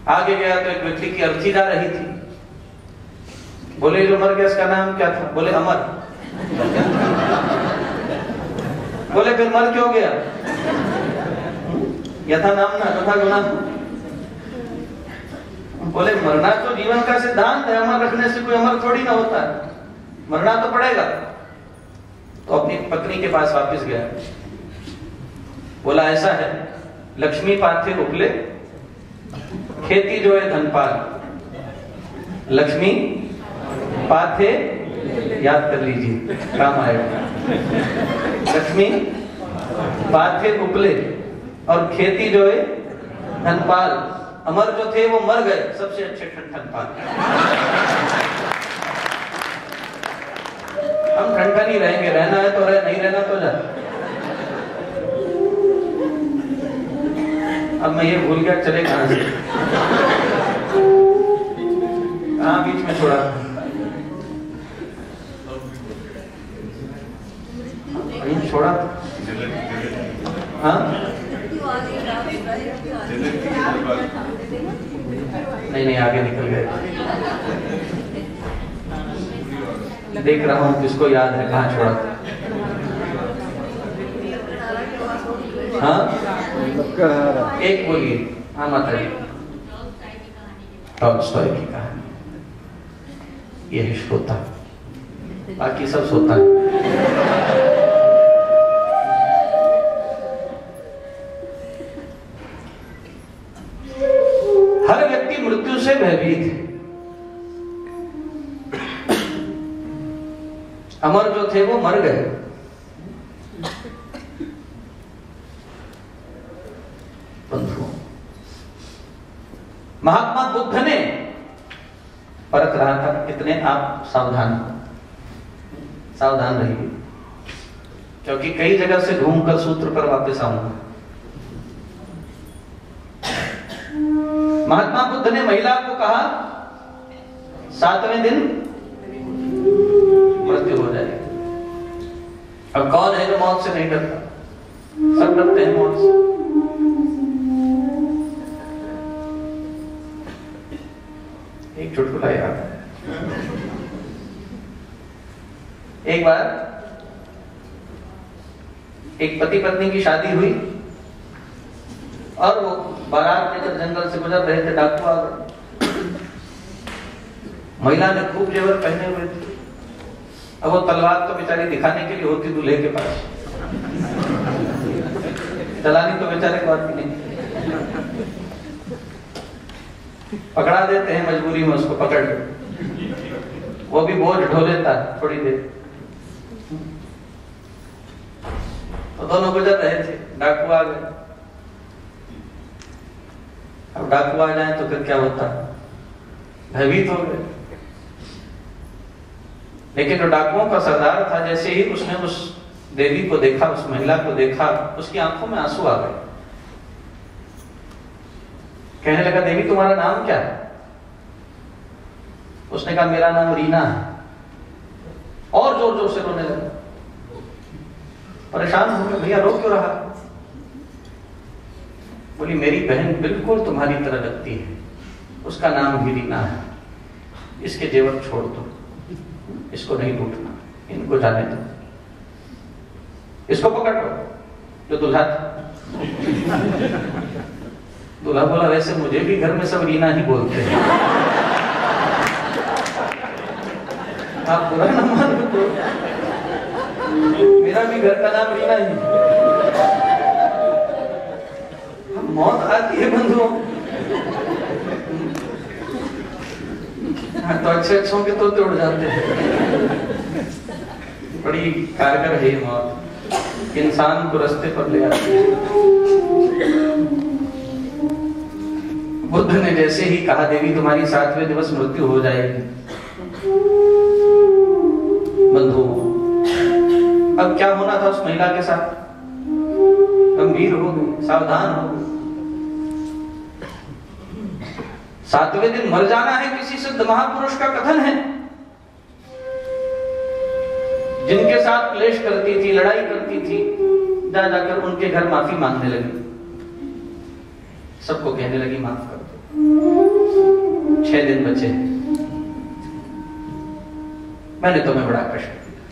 आगे गया तो एक व्यक्ति की अर्थी जा रही थी, बोले जो मर गया इसका नाम क्या था? बोले अमर। बोले फिर मर क्यों गया? यथा नाम ना तथा गुना। बोले मरना तो जीवन का सिद्धांत है, अमर रखने से कोई अमर थोड़ी ना होता है, मरना तो पड़ेगा। तो अपनी पत्नी के पास वापस गया, बोला ऐसा है लक्ष्मी पाथे उपले, खेती जो है धनपाल। लक्ष्मी पाथे याद कर लीजिए, काम आएगा। लक्ष्मी पाथे उपले और खेती जो है धनपाल। अमर जो थे वो मर गए, सबसे अच्छे ठनपाल। हम ठनठन ही रहेंगे, रहना है तो रहे, नहीं रहना तो जा। अब मैं ये भूल गया चले कहां से, कहां बीच में छोड़ा। कहीं छोड़ा हाँ? नहीं आगे निकल गए। देख रहा हूं किसको याद है कहां छोड़ा था। हाँ एक बोलिए। हाँ माता जी, टॉलस्टॉय की कहानी। ये है श्रोता, बाकी सब सोता है। हर व्यक्ति मृत्यु से भयभीत है। अमर जो थे वो मर गए। महात्मा बुद्ध ने परख रहा था कितने आप सावधान रहिए, क्योंकि कई जगह से घूमकर सूत्र पर वापस आऊंगा। महात्मा बुद्ध ने महिला को कहा 7वें दिन मृत्यु हो जाएगी। अब कौन है जो मौत से नहीं डरता? सब डरते हैं मौत से। एक चुटकुला याद है। एक बार एक पति पत्नी की शादी हुई और वो बारात लेकर जंगल से गुजर रहे थे, डाकू आ गए। महिला ने खूब जेवर पहने हुए थे। अब वो तलवार तो बेचारी दिखाने के लिए होती दूल्हे के पास, चलानी तो बेचारे को आती नहीं। पकड़ा देते हैं मजबूरी में उसको, पकड़ वो भी बोझ ढो लेता है थोड़ी देर। तो दोनों गुजर रहे थे, डाकू आ गए। अब डाकू आ जाए तो फिर क्या होता? भयभीत हो गए। लेकिन जो डाकुओं का सरदार था, जैसे ही उसने उस देवी को देखा, उस महिला को देखा, उसकी आंखों में आंसू आ गए। कहने लगा देवी तुम्हारा नाम क्या है? उसने कहा मेरा नाम रीना है। और जोर जोर से रोने लगा। परेशान हो गया, भैया रो क्यों रहा? बोली मेरी बहन बिल्कुल तुम्हारी तरह लगती है, उसका नाम भी रीना है। इसके जेवर छोड़ दो, इसको नहीं लूटना, इनको जाने दो। इसको पकड़ लो, जो दूल्हा था। दूल्हा बोला वैसे मुझे भी घर में सब रीना ही बोलते हैं, आप बुरा ना मानो तो मेरा भी घर का नाम रीना ही। मौत आती है बंधुओं, तो अच्छे अच्छों के तोते उड़ जाते हैं। बड़ी कारगर है मौत, इंसान को रास्ते पर ले आती है। बुद्ध ने जैसे ही कहा देवी तुम्हारी 7वें दिवस मृत्यु हो जाएगी, बंधु अब क्या होना था उस महिला के साथ, गंभीर हो गई, सावधान हो गई। 7वें दिन मर जाना है किसी सिद्ध महापुरुष का कथन है। जिनके साथ क्लेश करती थी, लड़ाई करती थी, जा जाकर उनके घर माफी मांगने लगी, सबको कहने लगी माफ कर दो, 6 दिन बचे, मैंने तुम्हें बड़ा कष्ट दिया।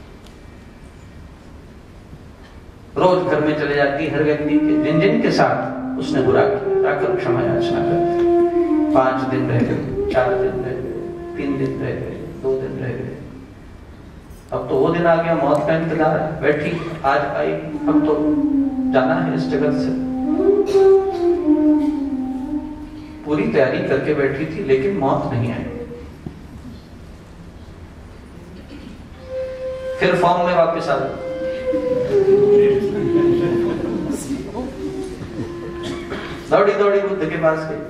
रोज घर में चले जाती हर व्यक्ति के, जिन जिन के साथ उसने बुरा किया, जाकर क्षमा याचना करती। 5 दिन रह गए, 4 दिन रह गए, 3 दिन रह गए, 2 दिन रह गए, अब तो वो दिन आ गया, मौत का इंतजार है। बैठी, आज आई, अब तो जाना है इस जगत से। पूरी तैयारी करके बैठी थी, लेकिन मौत नहीं आई। फिर फॉर्म में वापस आ गई, दौड़ी दौड़ी बुद्ध के पास गई।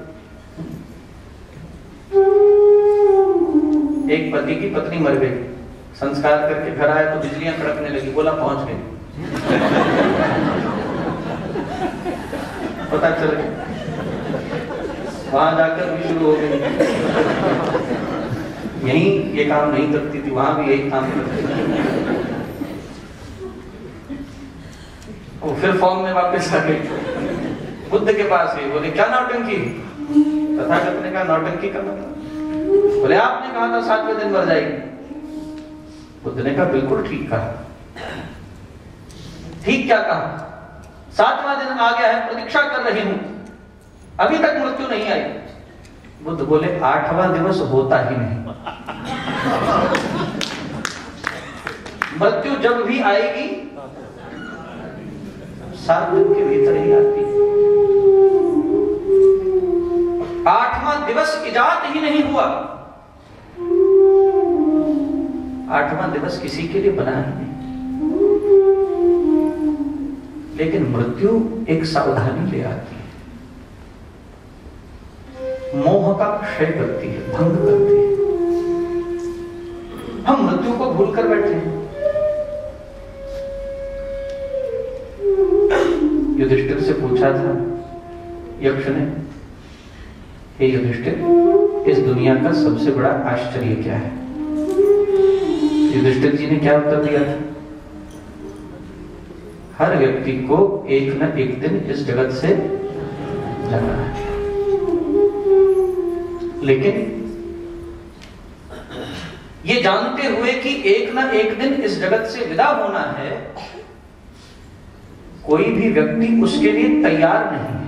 एक पति की पत्नी मर गई, संस्कार करके घर आए तो बिजलियां कड़कने लगी, बोला पहुंच गए। पता चल गया, वहां जाकर भी शुरू हो गई, यहीं ये काम नहीं करती थी, वहां भी यही काम करती थी। वो फिर फॉर्म में वापस आ गई, बुद्ध के पास गई, बोले क्या नौटंकी? तथागत ने कहा नौटंकी का मतलब, बोले आपने कहा था 7वें दिन मर जाएगी। बुद्ध ने कहा बिल्कुल ठीक कहा। ठीक क्या कहा? 7वां दिन आ गया है, प्रतीक्षा कर रही हूं, अभी तक मृत्यु नहीं आई। बुद्ध बोले 8वां दिवस होता ही नहीं, मृत्यु जब भी आएगी 7 दिन के भीतर ही आती। 8वां दिवस इजाद ही नहीं हुआ, 8वां दिवस किसी के लिए बना ही नहीं। लेकिन मृत्यु एक सावधानी ले आती है, मोह का क्षय करती है, भंग करती है। हम मृत्यु को भूल कर बैठे हैं। युधिष्ठिर से पूछा था यक्ष ने, हे युधिष्ठिर, इस दुनिया का सबसे बड़ा आश्चर्य क्या है? युधिष्ठिर जी ने क्या उत्तर दिया था? हर व्यक्ति को एक न एक दिन इस जगत से जाना है, लेकिन ये जानते हुए कि एक न एक दिन इस जगत से विदा होना है, कोई भी व्यक्ति उसके लिए तैयार नहीं है।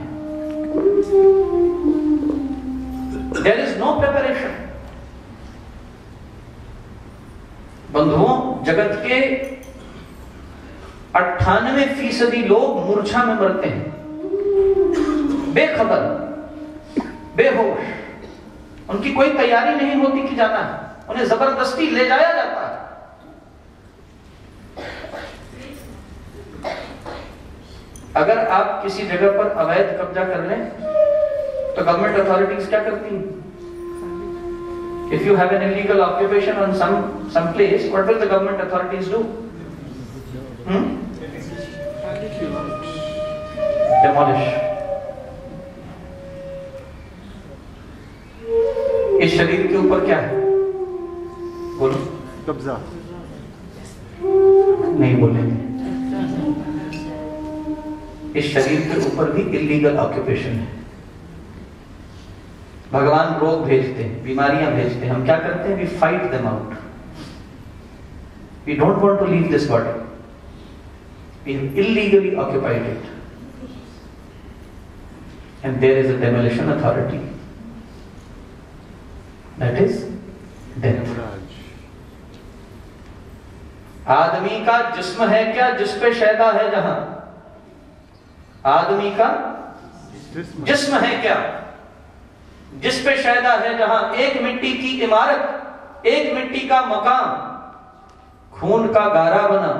There is no preparation. बंधुओं, जगत के 98% लोग मूर्छा में मरते हैं, बेखबर, बेहोश, उनकी कोई तैयारी नहीं होती कि जाना है, उन्हें जबरदस्ती ले जाया जाता है। अगर आप किसी जगह पर अवैध कब्जा कर लें तो गवर्नमेंट अथॉरिटीज क्या करती हैं? If you have an illegal occupation on some place, what will the government authorities do? Demolish. इस शरीर के ऊपर क्या है? बोलो। कब्जा। नहीं बोलेंगे। इस शरीर के ऊपर भी इलीगल ऑक्यूपेशन है। भगवान रोग भेजते हैं, बीमारियां भेजते हैं, हम क्या करते हैं? We fight them out. We don't want to leave this body, illegally occupied it. And there is a demolition authority. That is death. आदमी का जिस्म है क्या जिस पे शैदा है जहां? आदमी का जिस्म है क्या जिस पे शैदा है जहां? एक मिट्टी की इमारत, एक मिट्टी का मकान, खून का गारा बना,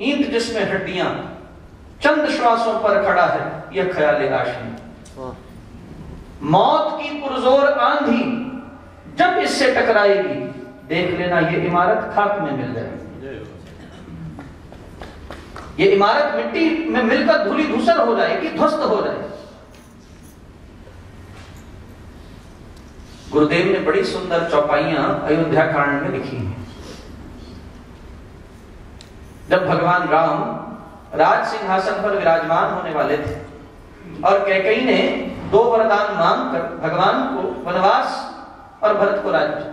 ईंट जिसमें हड्डियां, चंद श्वासों पर खड़ा है यह ख्याल आशियां। मौत की पुरजोर आंधी जब इससे टकराएगी, देख लेना ये इमारत खाक में मिल जाएगी। ये इमारत मिट्टी में मिलकर धूली धूसर हो जाएगी, ध्वस्त हो जाएगी। गुरुदेव ने बड़ी सुंदर चौपाइयां अयोध्या कांड में लिखी हैं। जब भगवान राम राज सिंहासन पर विराजमान होने वाले थे और कैकेयी ने 2 वरदान मांगकर भगवान को वनवास और भरत को राज्य,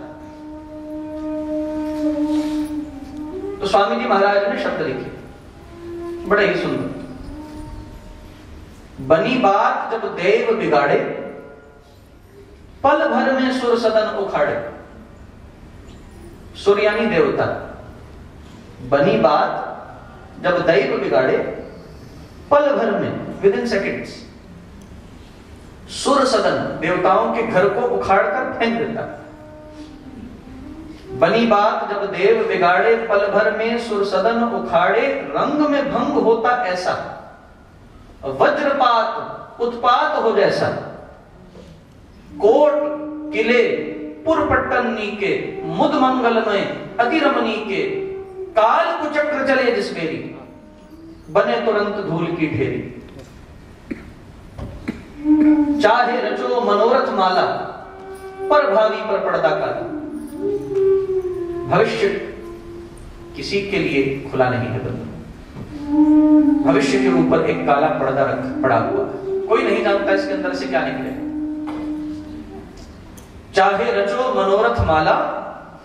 तो स्वामी जी महाराज ने शब्द लिखे बड़े ही सुंदर। बनी बात जब देव बिगाड़े, पल भर में सुर सदन उखाड़े। सुर यानी देवता। बनी बात जब दैव बिगाड़े, पल भर में, विद इन सेकेंड्स, सुर सदन, देवताओं के घर को उखाड़कर फेंक देता। बनी बात जब देव बिगाड़े, पल भर में सुर सदन उखाड़े। रंग में भंग होता ऐसा, वज्रपात उत्पात हो जैसा। कोट किले पुरपट्टन नीके, मुद मंगलमय अति रमणीके। काल कुचक्र चले जिस बेरी, बने तुरंत धूल की ढेरी। चाहे रचो मनोरथ माला, पर भावी पर पड़दा काला। भविष्य किसी के लिए खुला नहीं है बंधु। भविष्य के ऊपर एक काला पर्दा पड़ा हुआ है, कोई नहीं जानता इसके अंदर से क्या निकले। चाहे रचो मनोरथ माला,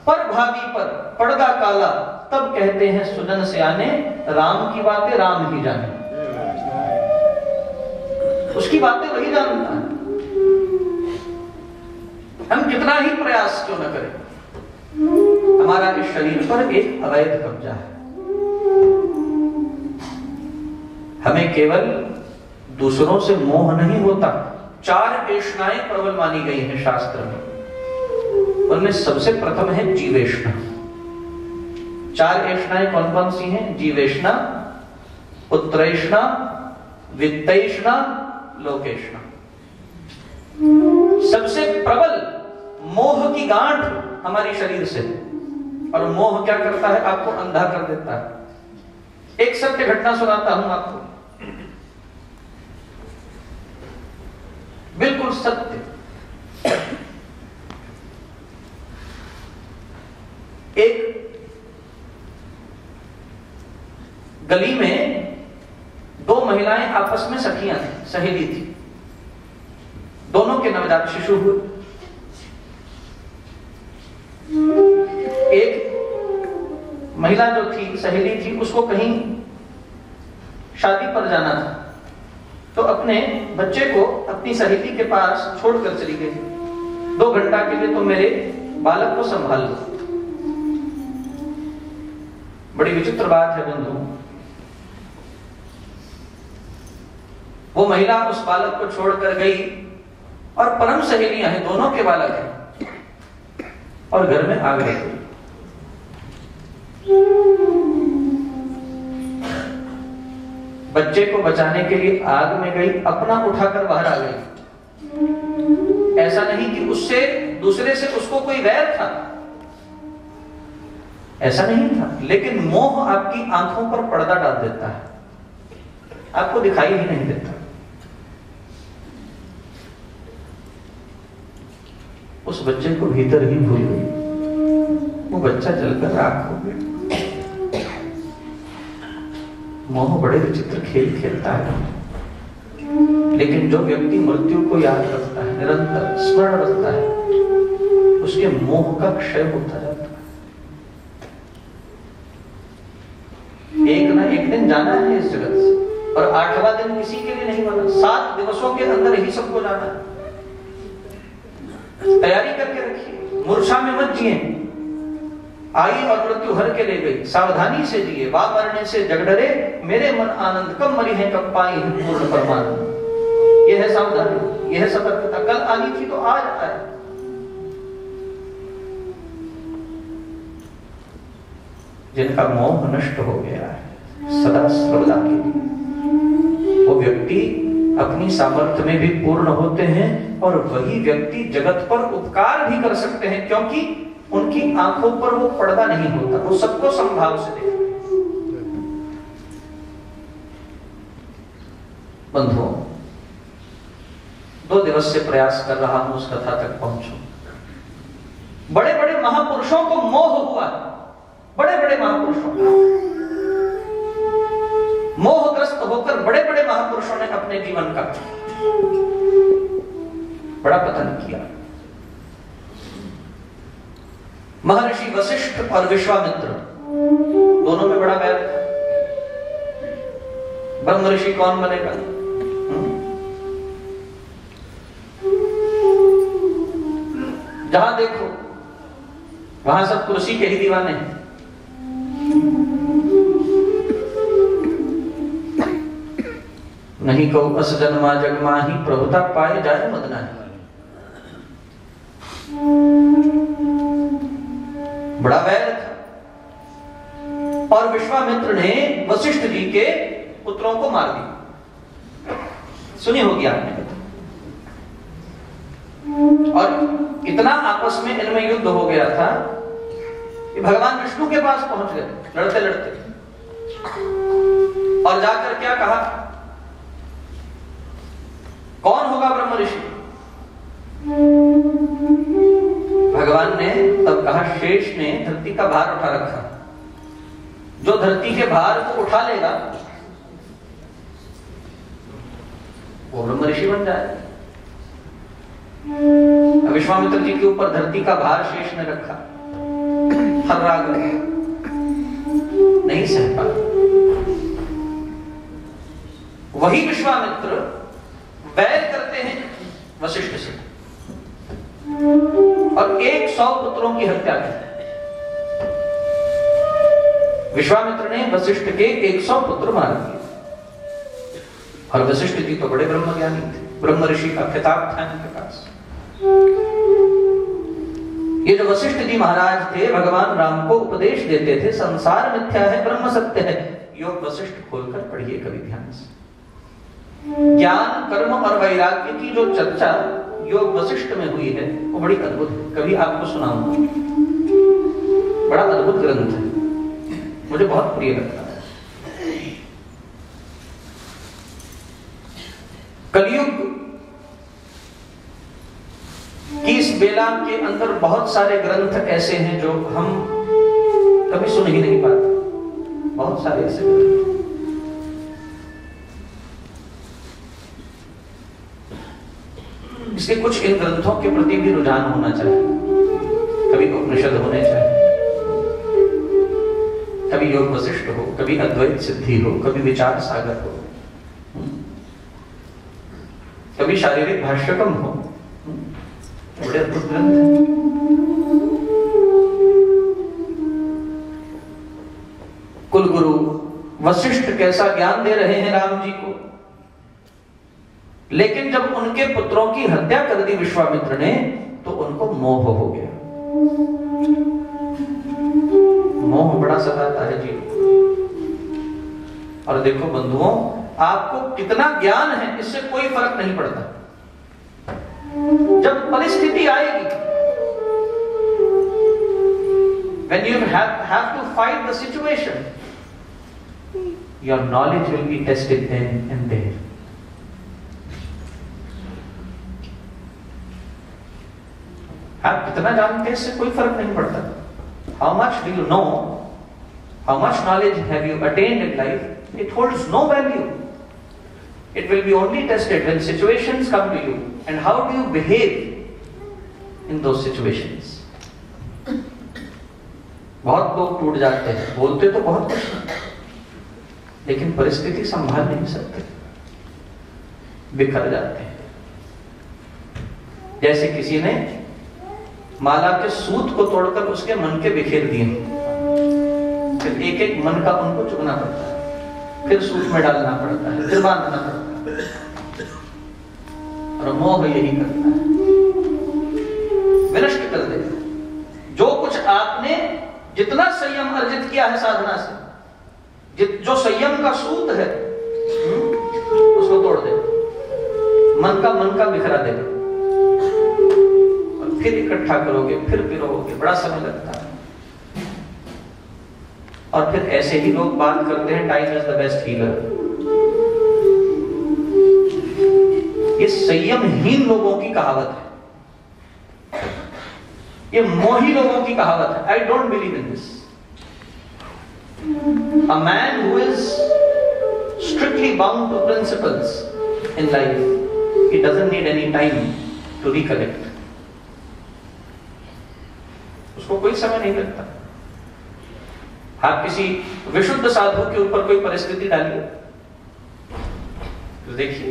पर भावी पर पर्दा काला। तब कहते हैं सुजन सियाने, राम की बातें राम ही जाने। उसकी बातें वही जानता है। हम कितना ही प्रयास क्यों न करें, हमारा इस शरीर पर एक अवैध कब्जा है। हमें केवल दूसरों से मोह नहीं होता। 4 ऐष्णाएं प्रबल मानी गई हैं शास्त्र में। उनमें सबसे प्रथम है जीवेष्णा। 4 ऐष्णाएं कौन कौन सी हैं? जीवेष्णा, पुत्रैष्णा, वित्तैष्णा, लोकेष्णा। सबसे प्रबल मोह की गांठ हमारी शरीर से, और मोह क्या करता है? आपको अंधा कर देता है। एक सत्य घटना सुनाता हूं आपको, बिल्कुल सत्य। एक गली में 2 महिलाएं आपस में सखियां थी, सहेली थी। दोनों के नवजात शिशु हुए। एक महिला जो थी, सहेली थी, उसको कहीं शादी पर जाना था, तो अपने बच्चे को अपनी सहेली के पास छोड़कर चली गई। 2 घंटा के लिए तो मेरे बालक को संभाल लो। बड़ी विचित्र बात है बंधु। वो महिला उस बालक को छोड़कर गई, और परम सहेलियां हैं, दोनों के बालक हैं, और घर में आग लग गई। बच्चे को बचाने के लिए आग में गई, अपना उठाकर बाहर आ गई। ऐसा नहीं कि उससे दूसरे से उसको कोई वैर था, ऐसा नहीं था, लेकिन मोह आपकी आंखों पर पर्दा डाल देता है, आपको दिखाई ही नहीं देता। उस बच्चे को भीतर ही भूल गई, वो बच्चा जलकर राख हो गया। मोह बड़े विचित्र खेल खेलता है, लेकिन जो व्यक्ति मृत्यु को याद रखता है, निरंतर स्मरण रखता है, उसके मोह का क्षय होता जाता है। एक ना एक दिन जाना है इस जगत से, और 8वां दिन किसी के लिए नहीं बना, 7 दिवसों के अंदर ही सबको जाना है। तैयारी करके रखिए, मूर्छा में मत जिए। आई और मृत्यु हर के ले गई, सावधानी से जिए, वा मरने से जग डरे, मेरे मन आनंद कब मरी है कब पाई पूर्ण परमानंद। यह है सावधानी, यह है सतर्कता। कल आनी थी तो आज आए। जिनका मोह नष्ट हो गया है सदा सर्वदा के लिए, वो व्यक्ति अपनी सामर्थ्य में भी पूर्ण होते हैं, और वही व्यक्ति जगत पर उपकार भी कर सकते हैं, क्योंकि उनकी आंखों पर वो पर्दा नहीं होता, वो सबको समभाव से देखते हैं। बंधुओं, 2 दिवस से प्रयास कर रहा हूं उस कथा तक पहुंचूं। बड़े बड़े महापुरुषों को मोह हुआ, बड़े बड़े महापुरुषों को मोहग्रस्त होकर बड़े बड़े महापुरुषों ने अपने जीवन का बड़ा पतन किया। महर्षि वशिष्ठ और विश्वामित्र दोनों में बड़ा बैर था। ब्रह्म ऋषि कौन बनेगा? जहां देखो वहां सब कुर्सी के ही दीवाने हैं। नहीं को अस जन्मा जगमा ही प्रभुता पाए जाए मदना है। बड़ा वैर था। और विश्वामित्र ने वशिष्ठ जी के पुत्रों को मार दिया। सुनी होगी आपने। और इतना आपस में इनमें युद्ध हो गया था कि भगवान विष्णु के पास पहुंच गए लड़ते लड़ते, और जाकर क्या कहा, कौन होगा ब्रह्म ऋषि? भगवान ने तब कहा, शेष ने धरती का भार उठा रखा, जो धरती के भार को उठा लेगा वो ब्रह्म ऋषि बन जाए। विश्वामित्र जी के ऊपर धरती का भार शेष ने रखा, थर्रा गए, नहीं सह पाए। वही विश्वामित्र वैर करते हैं वशिष्ठ से और 100 पुत्रों की हत्या की। विश्वामित्र ने वशिष्ठ के 100 पुत्र मार दिए। और वशिष्ठ जी तो बड़े ब्रह्मज्ञानी थे, ब्रह्म ऋषि का खिताब था इनके पास। ये जो वशिष्ठ जी महाराज थे, भगवान राम को उपदेश देते थे, संसार मिथ्या है, ब्रह्म सत्य है। योग वशिष्ठ खोलकर पढ़िए कभी ध्यान से। ज्ञान, कर्म और वैराग्य की जो चर्चा योग वशिष्ठ में हुई है वो बड़ी अद्भुत है। कभी आपको सुनाऊंगा, बड़ा अद्भुत ग्रंथ है, मुझे बहुत प्रिय लगता है। कलयुग की इस बेला के अंदर बहुत सारे ग्रंथ ऐसे हैं जो हम कभी सुन ही नहीं पाते। बहुत सारे ऐसे ग्रंथ, इसके कुछ इन ग्रंथों के प्रति भी रुझान होना चाहिए। कभी उपनिषद होने चाहिए, कभी योग वशिष्ठ हो, कभी अद्वैत सिद्धि हो, कभी विचार सागर हो, कभी शारीरिक भाष्यकम हो। बड़े अद्भुत ग्रंथ हैं। कुलगुरु वशिष्ठ कैसा ज्ञान दे रहे हैं राम जी को, लेकिन जब उनके पुत्रों की हत्या कर दी विश्वामित्र ने तो उनको मोह हो गया। मोह बड़ा सताता है जीव। और देखो बंधुओं, आपको कितना ज्ञान है इससे कोई फर्क नहीं पड़ता। जब परिस्थिति आएगी, when you have to fight the situation, your knowledge will be tested then and there. आप कितना जानते हैं इससे कोई फर्क नहीं पड़ता। How much do you know? How much knowledge have you attained in life? It holds no value. It will be only tested when situations come to you, and how do you behave in those situations? बहुत लोग टूट जाते हैं, बोलते तो बहुत कुछ, लेकिन परिस्थिति संभाल नहीं सकते, बिखर जाते हैं। जैसे किसी ने माला के सूत को तोड़कर उसके मन के बिखेर दिए, फिर एक एक मन का उनको चुगना पड़ता है, फिर सूत में डालना पड़ता है, फिर बांधना पड़ता है। और मोह यही करता है, विनष्ट कर देता है। जो कुछ आपने जितना संयम अर्जित किया है साधना से, जो संयम का सूत है उसको तोड़ दे, मन का बिखरा देगा, और फिर इकट्ठा करोगे, फिर पिरोगे, बड़ा समय लगता है। और फिर ऐसे ही लोग बात करते हैं time is the best healer. ये संयमहीन लोगों की कहावत है, ये मोही लोगों की कहावत है। I don't believe in this. A man who is strictly bound to principles in life, he doesn't need any time to recollect. उसको कोई समय नहीं लगता। आप किसी विशुद्ध साधु के ऊपर कोई परिस्थिति डालिए तो देखिए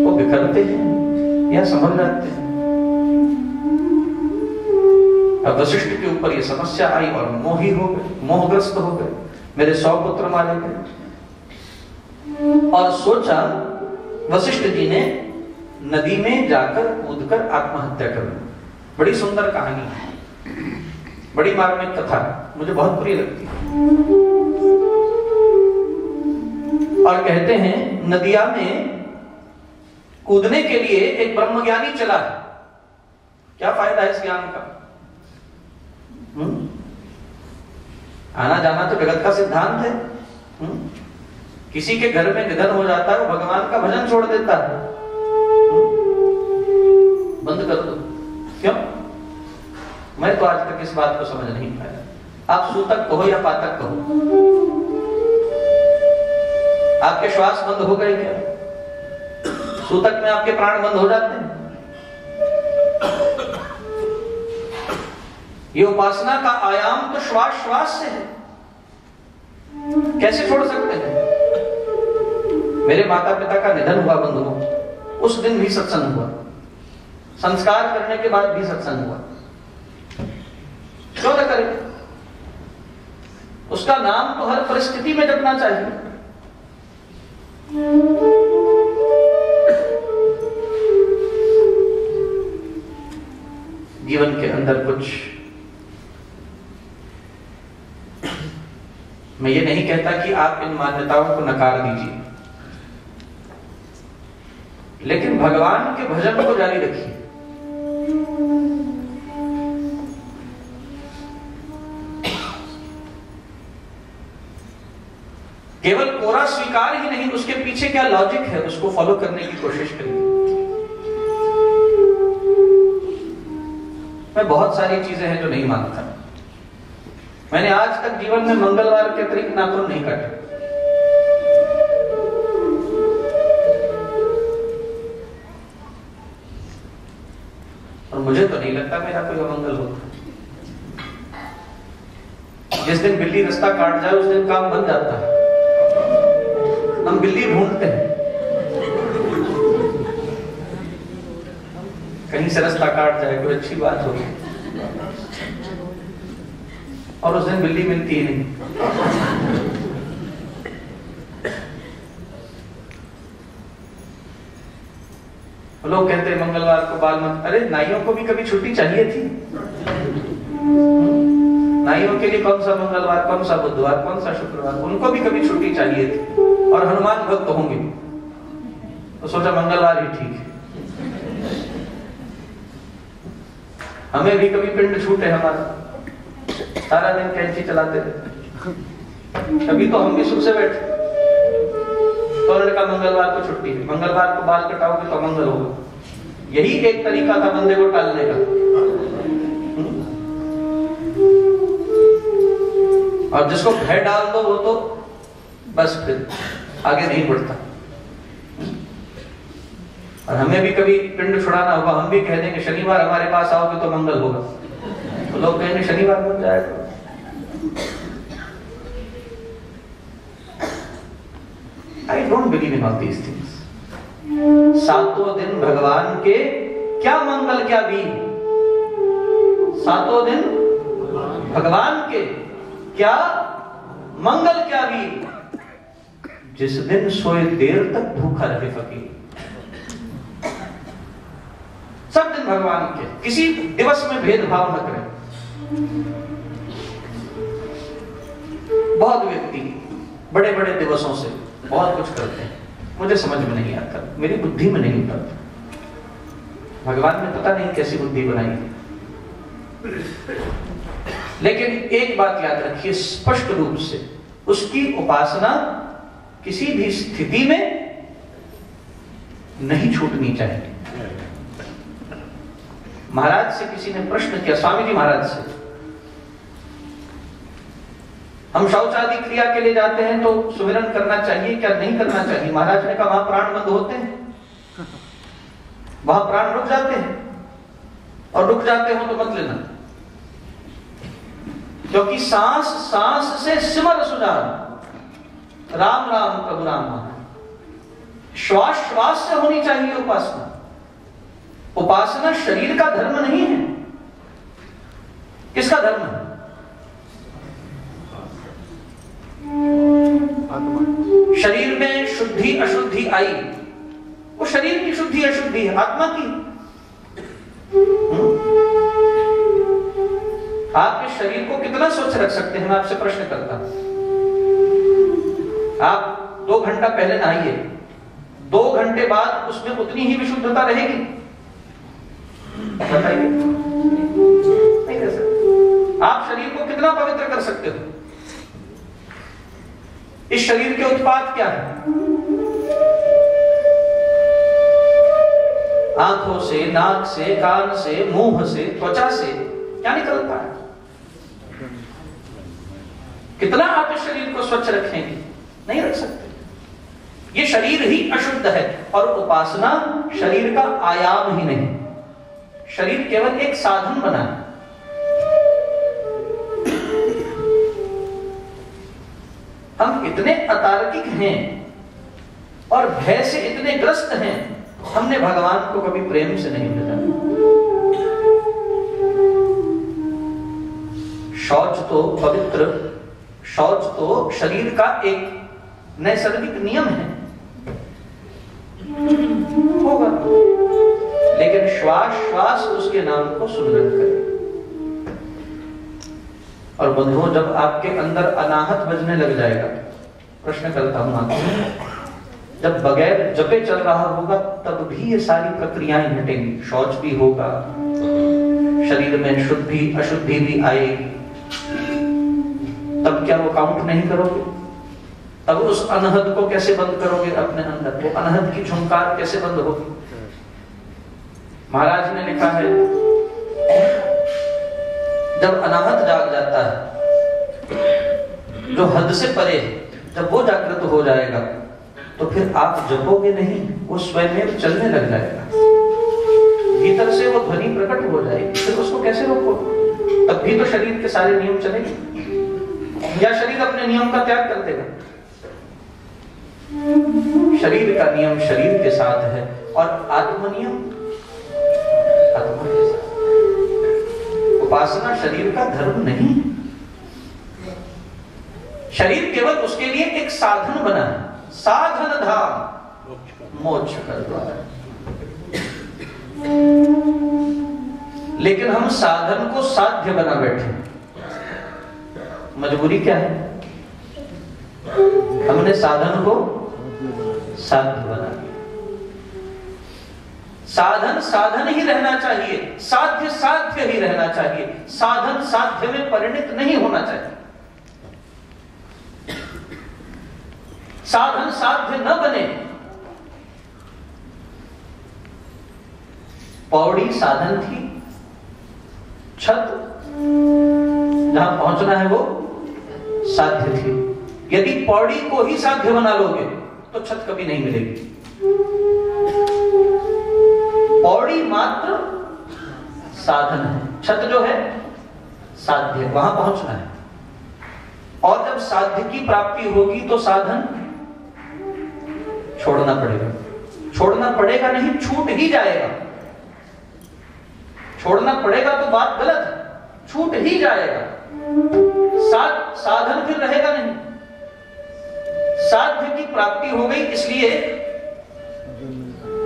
वो बिखरते हैं या संभल जाते हैं। अब वशिष्ठ के ऊपर ये समस्या आई और मोही हो गए, मोहग्रस्त हो गए, मेरे 100 पुत्र मारे गए। और सोचा वशिष्ठ जी ने नदी में जाकर कूदकर आत्महत्या कर ली। बड़ी सुंदर कहानी है, बड़ी मार्मिक कथा, मुझे बहुत बुरी लगती है। और कहते हैं नदिया में कूदने के लिए एक ब्रह्मज्ञानी चला है। क्या फायदा है इस ज्ञान का? आना जाना तो जगत का सिद्धांत है। किसी के घर में निधन हो जाता है, वो भगवान का भजन छोड़ देता है। बंद कर दो। क्यों? मैं तो आज तक इस बात को समझ नहीं पाया। आप सूतक कहो या पातक कहो, आपके श्वास बंद हो गए क्या? सूतक में आपके प्राण बंद हो जाते हैं। ये उपासना का आयाम तो श्वास श्वास से है, कैसे छोड़ सकते हैं? मेरे माता पिता का निधन हुआ बंधुओं, उस दिन भी सत्संग हुआ, संस्कार करने के बाद भी सत्संग हुआ। क्यों न करें? उसका नाम तो हर परिस्थिति में जपना चाहिए। जीवन के अंदर कुछ, मैं ये नहीं कहता कि आप इन मान्यताओं को नकार दीजिए, लेकिन भगवान के भजन को जारी रखिए। केवल कोरा स्वीकार ही नहीं, उसके पीछे क्या लॉजिक है उसको फॉलो करने की कोशिश करिए। मैं बहुत सारी चीजें हैं जो नहीं मानता। मैंने आज तक जीवन में मंगलवार के अतिरिक्त नाखून नहीं काटे। और मुझे तो नहीं लगता मेरा कोई अमंगल होता। जिस दिन बिल्ली रास्ता काट जाए उस दिन काम बन जाता है। हम बिल्ली ढूंढते हैं, कहीं से रास्ता काट जाए, कोई अच्छी बात होगी, और उस दिन बिल्ली मिलती ही नहीं। लोग कहते हैं मंगलवार को बाल मत। अरे नाइयों को भी कभी छुट्टी चाहिए थी। नाइयों के लिए कौन सा मंगलवार, कौन सा बुधवार, कौन सा शुक्रवार, उनको भी कभी छुट्टी चाहिए थी। और हनुमान भक्त होंगे तो सोचा मंगलवार ही ठीक है। हमें भी कभी पिंड छूटे हमारा, सारा दिन कैंची चलाते रहते, कभी तो हम भी सुख से बैठे। तो लड़का मंगलवार को छुट्टी है, मंगलवार को बाल कटाओगे तो मंगल होगा। यही एक तरीका था बंदे को टालने का। और जिसको भय डाल दो वो तो बस फिर आगे नहीं बढ़ता। और हमें भी कभी पिंड छुड़ाना होगा, हम भी कह देंगे शनिवार हमारे पास आओगे तो मंगल होगा। तो लोग कहेंगे शनिवार बन जाएगा। I don't believe in all these things. सातों दिन भगवान के क्या मंगल क्या वीर, सातों दिन भगवान के क्या मंगल क्या वीर, जिस दिन सोए देर तक भूखा रहे फकीर। सब दिन भगवान के, किसी दिवस में भेदभाव न करें। बहुत व्यक्ति बड़े बड़े दिवसों से बहुत कुछ करते हैं, मुझे समझ में नहीं आता, मेरी बुद्धि में नहीं उतरता। भगवान ने पता नहीं कैसी बुद्धि बनाई, लेकिन एक बात याद रखिए स्पष्ट रूप से, उसकी उपासना किसी भी स्थिति में नहीं छूटनी चाहिए। महाराज से किसी ने प्रश्न किया, स्वामी जी महाराज से, हम शौच आदि क्रिया के लिए जाते हैं तो सुमिरन करना चाहिए क्या नहीं करना चाहिए? महाराज ने कहा वहां प्राण बंद होते हैं, वहां प्राण रुक जाते हैं, और रुक जाते हो तो मत लेना, क्योंकि सांस सांस से सिमर सुजान, राम राम प्रभु राम। श्वास श्वास से होनी चाहिए उपासना। उपासना शरीर का धर्म नहीं है। किसका धर्म है? शरीर में शुद्धि अशुद्धि आई, वो शरीर की शुद्धि अशुद्धि है, आत्मा की। आप इस शरीर को कितना स्वच्छ रख सकते हैं? मैं आपसे प्रश्न करता हूं। आप 2 घंटा पहले नहाइए, 2 घंटे बाद उसमें उतनी ही विशुद्धता रहेगी? बताइए, नहीं कर सकते। आप शरीर को कितना पवित्र कर सकते हो? इस शरीर के उत्पाद क्या है? आंखों से, नाक से, कान से, मुंह से, त्वचा से क्या निकलता है? कितना आप इस शरीर को स्वच्छ रखेंगे? नहीं रख सकते। ये शरीर ही अशुद्ध है, और उपासना शरीर का आयाम ही नहीं, शरीर केवल एक साधन बना है। हम इतने अतार्किक हैं और भय से इतने ग्रस्त हैं, हमने भगवान को कभी प्रेम से नहीं भेजा। शौच तो पवित्र, शौच तो शरीर का एक नैसर्गिक नियम है, होगा, लेकिन श्वास श्वास उसके नाम को सुमिरन करें। और बंधुओं, जब आपके अंदर अनाहत बजने लग जाएगा, प्रश्न करता हूं आपसे, जब बगैर जपे चल रहा होगा तब भी ये सारी प्रक्रियाएं घटेंगी। शौच भी होगा, शरीर में शुद्धि अशुद्धि भी आएगी, तब क्या वो काउंट नहीं करोगे? तब उस अनहद को कैसे बंद करोगे अपने अंदर? वो अनहद की झुंकार कैसे बंद होगी? महाराज ने लिखा है, जब अनाहत जाग जाता है, जो हद से परे, जब वो जागृत हो जाएगा तो फिर आप जपोगे नहीं, वो स्वयं चलने लग जाएगा, भीतर से वो ध्वनि प्रकट हो जाएगी, फिर उसको कैसे रोको? तब भी तो शरीर के सारे नियम चलेंगे, या शरीर अपने नियम का त्याग कर देगा? शरीर का नियम शरीर के साथ है, और आत्मनियम आत्मा के साथ। उपासना शरीर का धर्म नहीं, शरीर केवल उसके लिए एक साधन बना है, साधन धाम मोक्ष का द्वार। लेकिन हम साधन को साध्य बना बैठे। मजबूरी क्या है? हमने साधन को साध्य बना दिया। साधन साधन ही रहना चाहिए, साध्य साध्य ही रहना चाहिए, साधन साध्य में परिणित नहीं होना चाहिए। साधन साध्य न बने। पौड़ी साधन थी, छत जहां पहुंचना है वो साध्य थी। यदि पौड़ी को ही साध्य बना लोगे तो छत कभी नहीं मिलेगी। पौड़ी मात्र साधन है, छत जो है साध्य, वहां पहुंचना है। और जब साध्य की प्राप्ति होगी तो साधन छोड़ना पड़ेगा। छोड़ना पड़ेगा नहीं, छूट ही जाएगा। छोड़ना पड़ेगा तो बात गलत है, छूट ही जाएगा। साधन फिर रहेगा नहीं। साध्य की प्राप्ति हो गई, इसलिए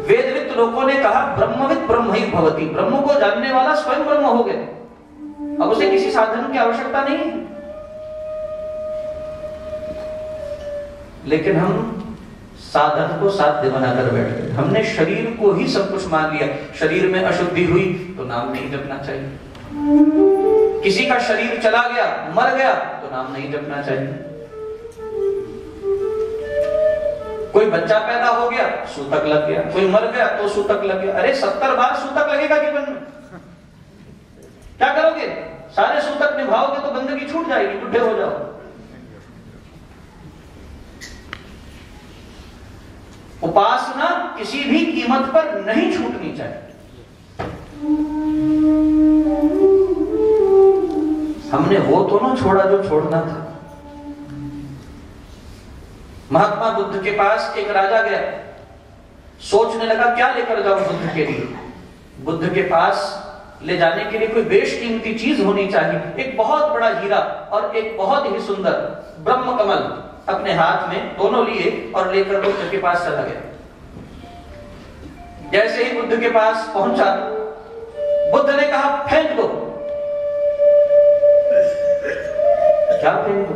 वेदविद लोगों ने कहा ब्रह्मविद ब्रह्म ही भवति, ब्रह्म को जानने वाला स्वयं ब्रह्म हो गया, अब उसे किसी साधन की आवश्यकता नहीं है। लेकिन हम साधन को साध्य बनाकर बैठ गए। हमने शरीर को ही सब कुछ मान लिया। शरीर में अशुद्धि हुई तो नाम नहीं जपना चाहिए। किसी का शरीर चला गया, मर गया तो नाम नहीं जपना चाहिए। कोई बच्चा पैदा हो गया, सूतक लग गया, कोई मर गया तो सूतक लग गया। अरे 70 बार सूतक लगेगा जीवन में, क्या करोगे? सारे सूतक निभाओगे तो बंदगी छूट जाएगी, बुढ़े हो जाओ। उपासना किसी भी कीमत पर नहीं छूटनी चाहिए। हमने वो तो ना छोड़ा जो छोड़ना था। महात्मा बुद्ध के पास एक राजा गया, सोचने लगा क्या लेकर जाऊं बुद्ध के लिए। बुद्ध के पास ले जाने के लिए कोई बेशकीमती चीज होनी चाहिए। एक बहुत बड़ा हीरा और एक बहुत ही सुंदर ब्रह्म कमल अपने हाथ में दोनों लिए और लेकर बुद्ध के पास चला गया। जैसे ही बुद्ध के पास पहुंचा, बुद्ध ने कहा फेंक दो। क्या फेंक दो?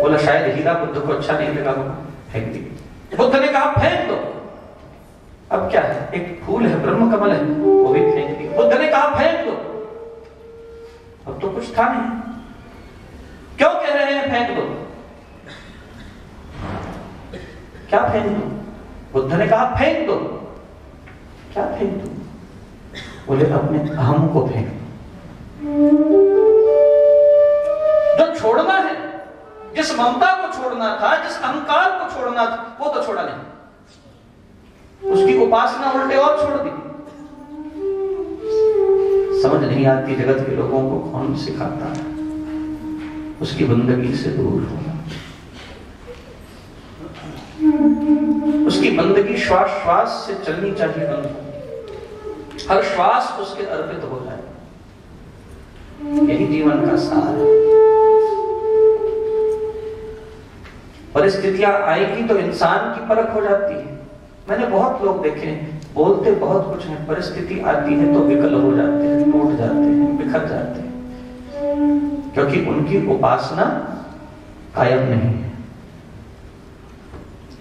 बोला शायद हीरा बुद्ध को अच्छा नहीं लगा, फेंक दी। बुद्ध ने कहा फेंक दो। अब क्या है, एक फूल है, ब्रह्म कमल है, वो भी फेंक दी। बुद्ध ने कहा फेंक दो। अब तो कुछ था नहीं। क्यों कह रहे हैं फेंक दो? क्या फेंक दो? बुद्ध ने कहा फेंक दो। क्या फेंक दो? बोले अपने अहम को फेंक दो। जो छोड़ना है, जिस ममता को छोड़ना था, जिस अहंकार को छोड़ना था, वो तो छोड़ा नहीं। उसकी उपासना उल्टे और छोड़ दी। समझ नहीं आती जगत के लोगों को कौन सिखाता है उसकी बंदगी से दूर होना। उसकी बंदगी श्वास श्वास से चलनी चाहिए। बंद हर श्वास उसके अर्पित हो जाए, यही जीवन का सार है। परिस्थितियां आएगी तो इंसान की परख हो जाती है। मैंने बहुत लोग देखे हैं, बोलते बहुत कुछ है, परिस्थिति आती है तो विकल हो जाते हैं, टूट जाते हैं, बिखर जाते हैं, क्योंकि उनकी उपासना कायम नहीं है।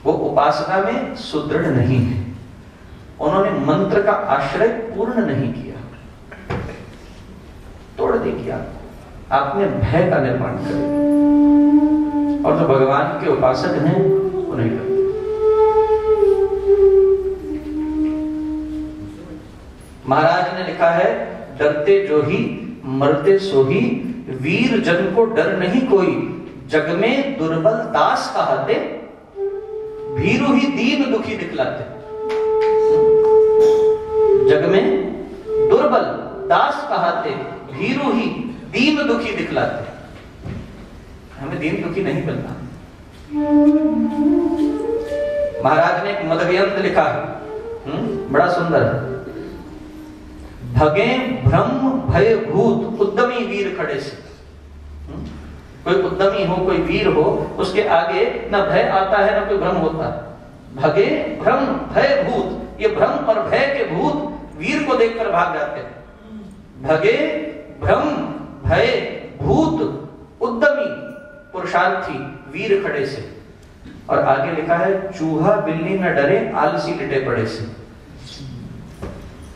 वो उपासना में सुदृढ़ नहीं है। उन्होंने मंत्र का आश्रय पूर्ण नहीं किया। तोड़ देगी आपने भय का निर्माण कर दिया। और जो भगवान के उपासक हैं उन्हें करते। महाराज ने लिखा है, डरते जो ही मरते सो ही, वीर जन को डर नहीं कोई, जग में दुर्बल दास कहते, भीरु ही दीन दुखी दिखलाते। जग में दुर्बल दास कहते, भीरु ही दीन दुखी दिखलाते। हमें दीन दुखी नहीं बनना। महाराज ने एक मदव्यंत लिखा है, बड़ा सुंदर है। भगे भ्रम भय भूत, उद्यमी वीर खड़े से। कोई उद्यमी हो, कोई वीर हो, उसके आगे न भय आता है न कोई भ्रम होता। भगे भ्रम भय भूत, ये भ्रम और भय के भूत वीर को देखकर भाग जाते हैं। भगे भ्रम भय भूत, उद्यमी पुरुषार्थी वीर खड़े से। और आगे लिखा है, चूहा बिल्ली न डरे, आलसी लेटे पड़े से।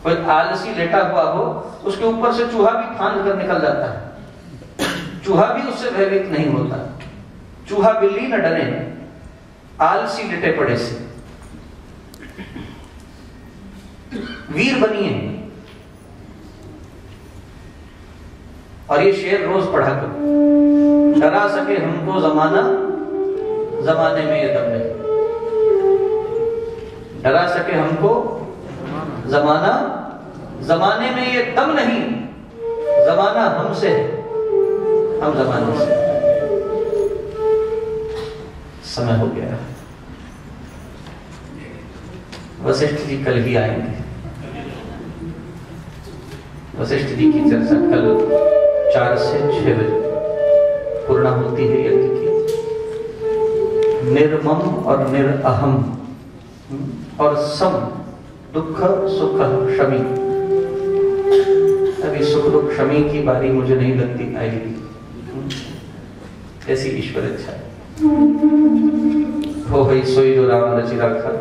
कोई आलसी लेटा हुआ हो, उसके ऊपर से चूहा भी फांद कर निकल जाता है, चूहा भी उससे भयभीत नहीं होता। चूहा बिल्ली न डरे, आलसी लेटे पड़े से। वीर बनिए। और ये शेर रोज पढ़ा करो। डरा सके हमको जमाना, जमाने में ये दम नहीं। डरा सके हमको जमाना, जमाने में ये दम नहीं। जमाना हमसे है, हम जमाने से। समय हो गया। वशिष्ठ जी कल ही आएंगे। वशिष्ठ जी की चर्चा कल 4 से 6 बजे पूर्ण होती है यज्ञ की। निर्मम और निरअहम और सम, दुख सुख शमी। अभी सुख दुख शमी की बारी मुझे नहीं लगती आएगी, ऐसी ईश्वर इच्छा हो गई। सोई जो राम रचि राखा,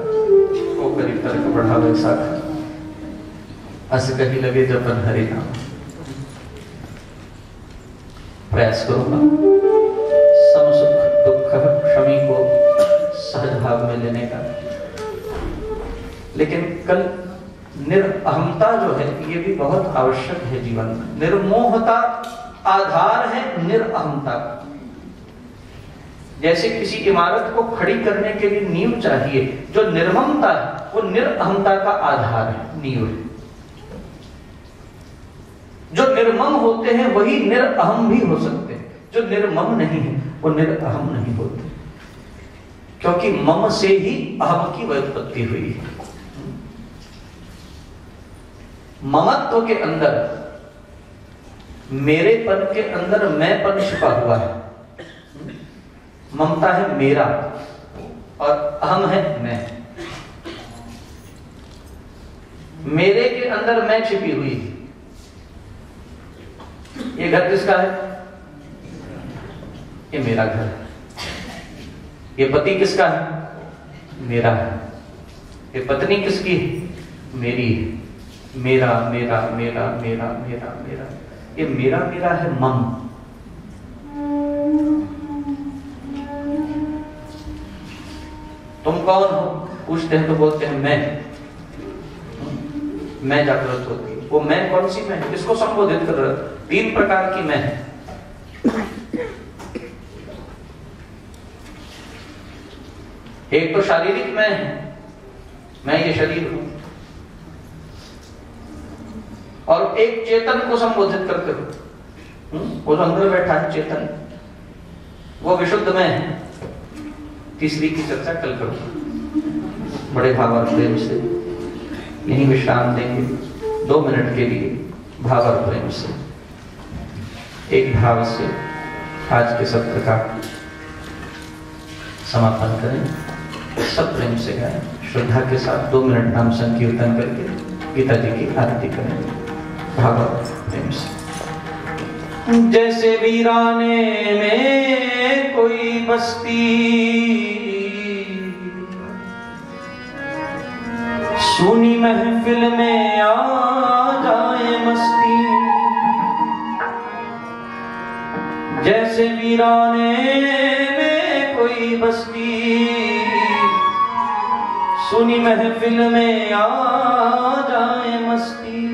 वो करी तर्क बढ़ावे साखा। अस कही लगे जपन हरि नाम। प्रयास करूंगा सम सुख दुख शमी को सहज भाव में लेने का। लेकिन कल निरअहमता जो है ये भी बहुत आवश्यक है जीवन में। निर्मोहता आधार है निरअहमता। जैसे किसी इमारत को खड़ी करने के लिए नींव चाहिए, जो निर्ममता है वो निरअहमता का आधार है, नींव है। जो निर्मम होते हैं वही निरअहम भी हो सकते हैं, जो निर्मम नहीं है वो निरअहम नहीं होते, क्योंकि मम से ही अहम की व्युत्पत्ति हुई है। ममत्व के अंदर, मेरेपन के अंदर मैंपन छिपा हुआ है। ममता है मेरा और अहम है मैं। मेरे के अंदर मैं छिपी हुई है। ये घर किसका है? ये मेरा घर है। ये पति किसका है? मेरा है। ये पत्नी किसकी है? मेरी है। मेरा मेरा मेरा मेरा मेरा मेरा, ये मेरा मेरा है मम। तुम कौन हो पूछते हैं तो बोलते हैं मैं जागृत होती है। वो मैं कौन सी मैं? किसको संबोधित कर रहा है? 3 प्रकार की मैं है। एक तो शारीरिक मैं है, मैं ये शरीर हूं। और एक चेतन को संबोधित करते हो, वो जो अंदर बैठा है चेतन, वो विशुद्ध मैं है। तीसरी की चर्चा कल करूंगा बड़े भाव और प्रेम से। यहीं विश्राम देंगे 2 मिनट के लिए, भाव और प्रेम से, एक भाव से आज के सत्र का समापन करें। सब प्रेम से गाएं, श्रद्धा के साथ 2 मिनट नाम संकीर्तन करके गीता जी की आरती करें भाव और प्रेम से। जैसे वीराने में कोई बस्ती, सुनी महफिल में आ जाए मस्ती। जैसे वीराने में कोई बस्ती, सुनी महफिल में आ जाए मस्ती।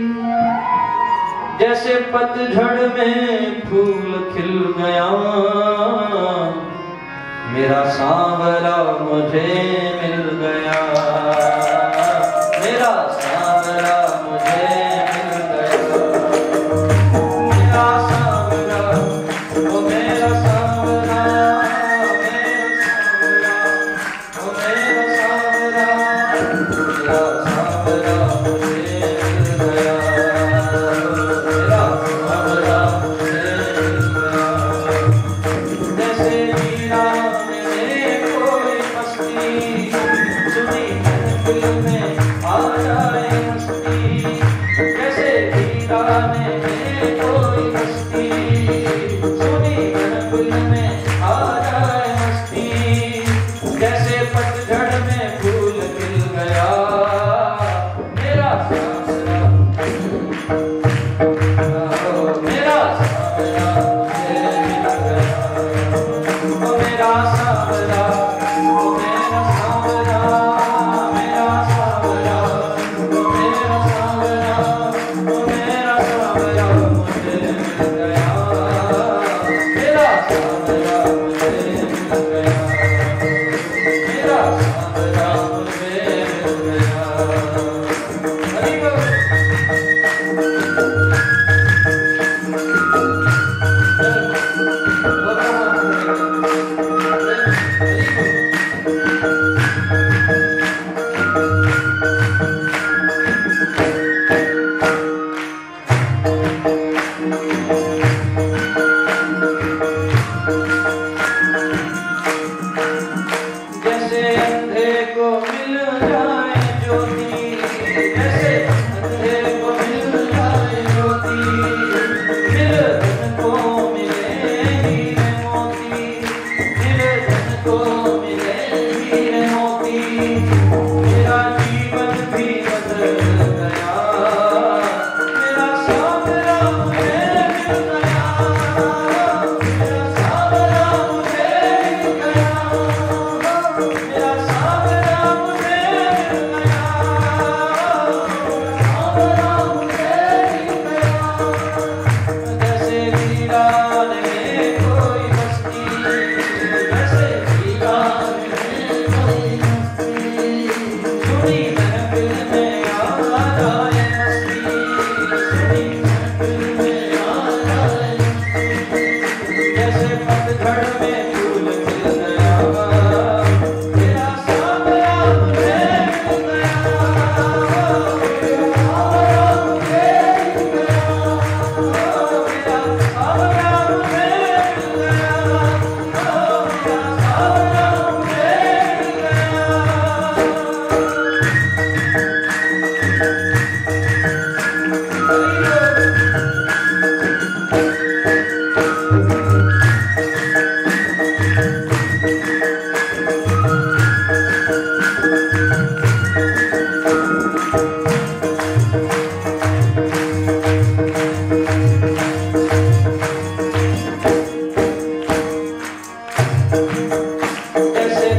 जैसे पतझड़ में फूल खिल गया, मेरा सांवरा मुझे मिल गया। मेरा सांवरा मुझे मिल गया। मेरा सांवरा, वो मेरा सांवरा, वो मेरा सांवरा, मेरा सांवरा मुझे मिल गया।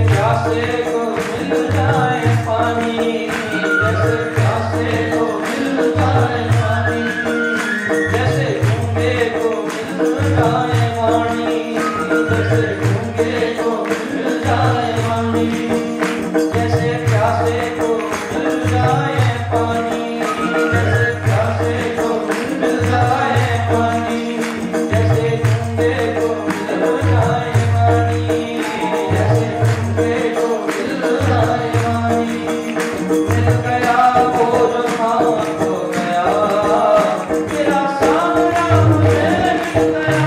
प्यासे को मिल जाए पानी, जैसे प्यासे को मिल जाए पानी, जैसे गूंगे को मिल जाए वाणी, जैसे गूंगे को मिल जाए वाणी, जैसे प्यासे को मिल जाए पानी, जैसे प्यासे को मिल जाए पानी, जैसे गूंगे को मिल जाए वाणी, जैसे गूंगे को मिल जाए वाणी। मिल गया वो जो हाँ हो गया, मेरा सावरा मुझे मिल गया,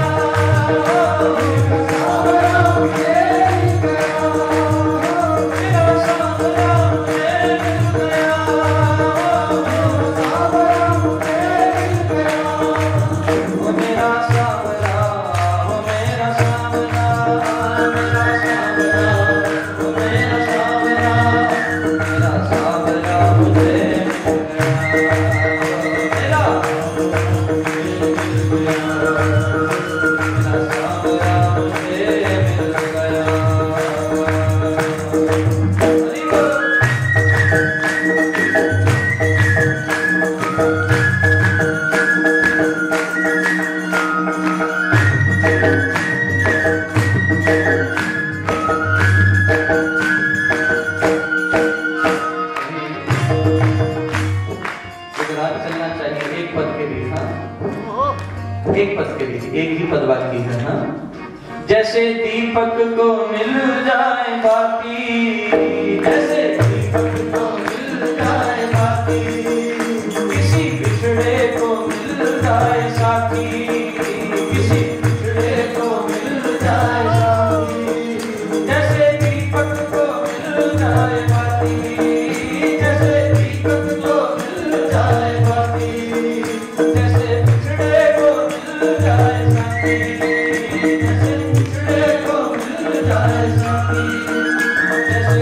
मेरा सावरा मुझे मिल गया, मेरा सावरा मुझे मिल गया, मेरा सावरा मुझे मिल गया। वो मेरा सावरा, वो मेरा सावरा, मेरा सावरा, वो मेरा सावरा, मेरा सावरा मुझे मिल गया, मेरा सावरा मुझे मिल गया। हरि बोल। गुजरात चलना चाहिए एक पद के लिए, हाँ एक पद के लिए, एक ही पद बाकी है, हाँ। जैसे दीपक को मिल जाए बाती, जैसे दीपक को मिल जाए बाती, किसी बिछड़े को मिल जाए साथी, किसी बिछड़े को मिल जाए साथी, जैसे दीपक को मिल जाए बाती, जैसे दीपक को मिल जाए बाती, जैसे बिछड़े को मिल जाए साथी, जैसे बिछड़े को मिल जाए साथी, जैसे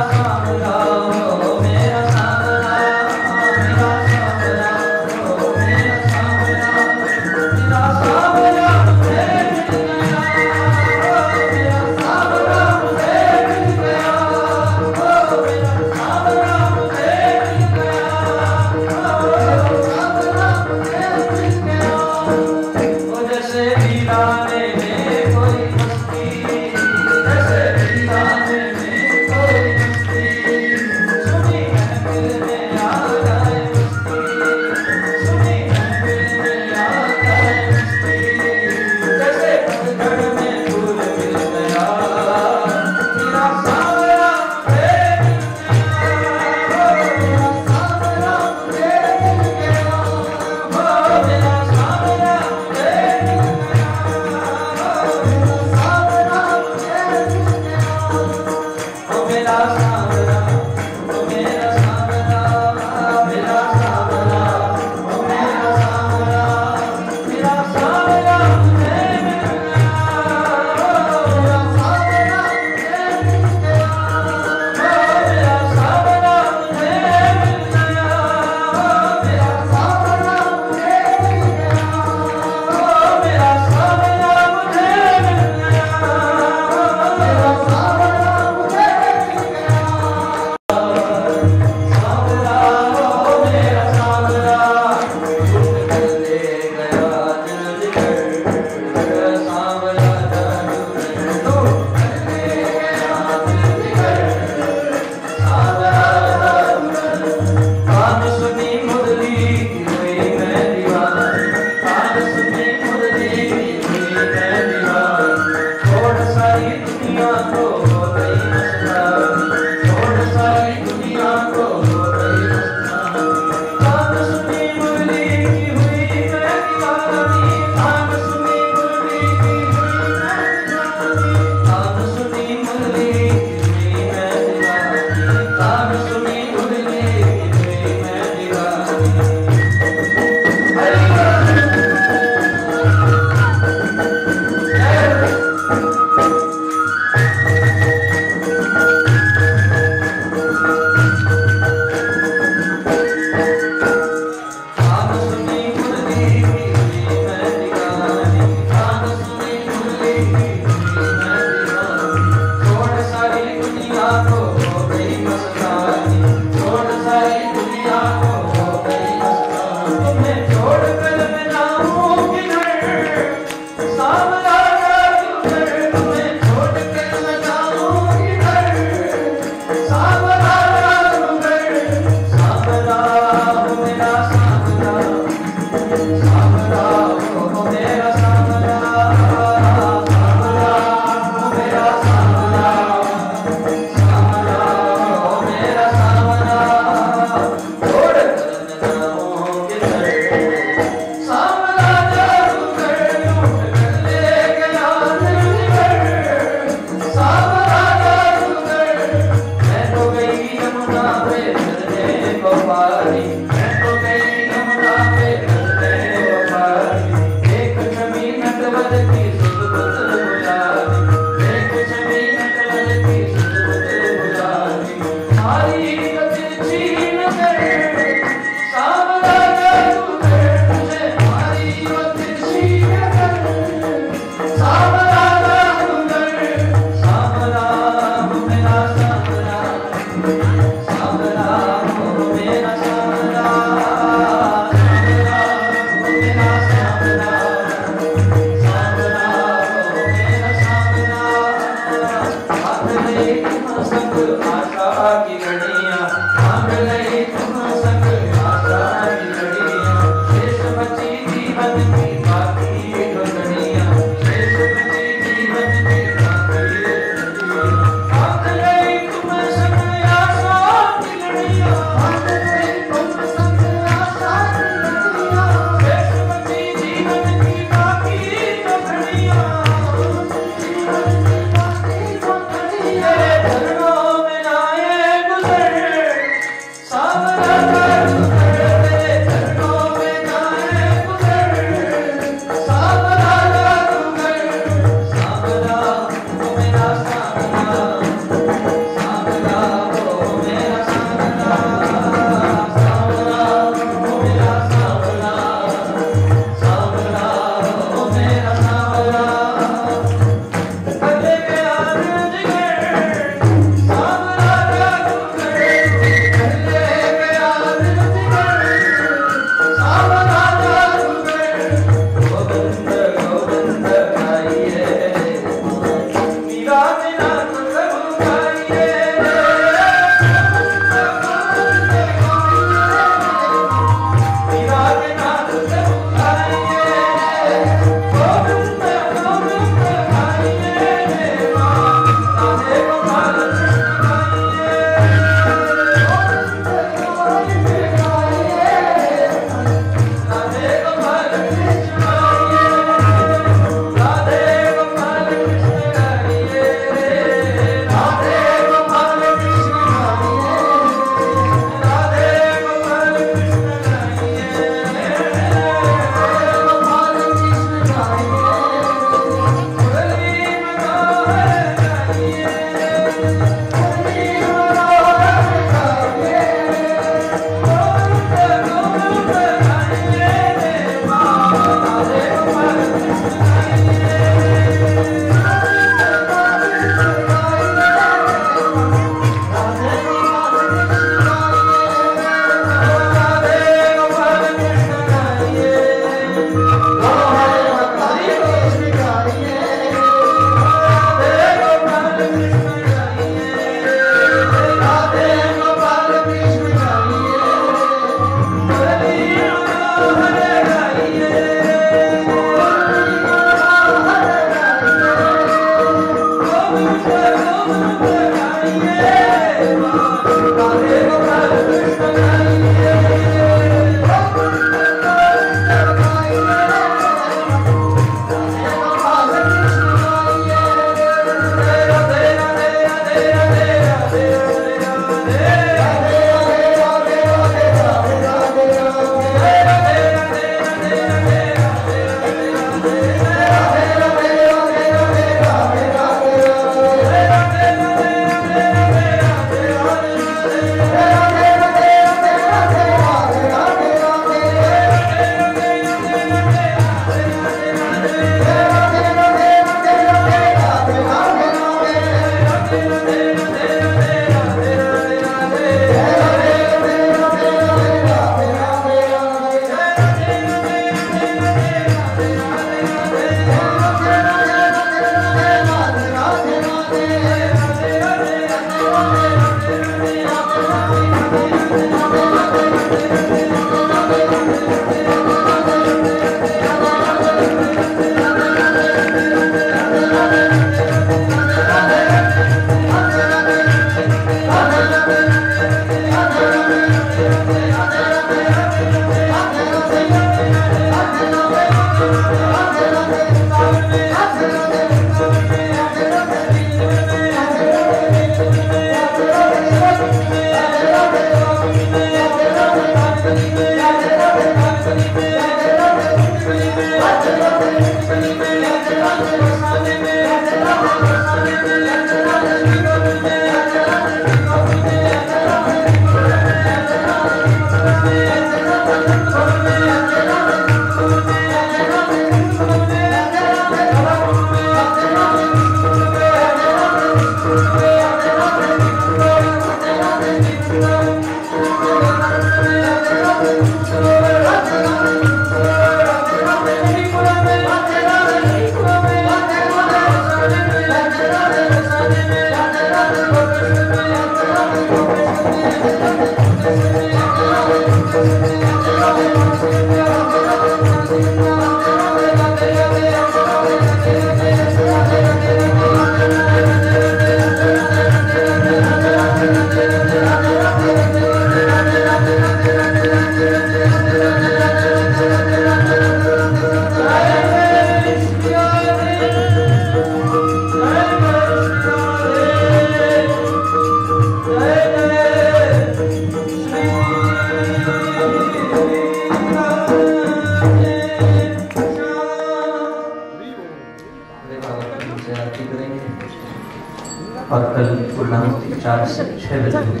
4 से 6 बजे हुई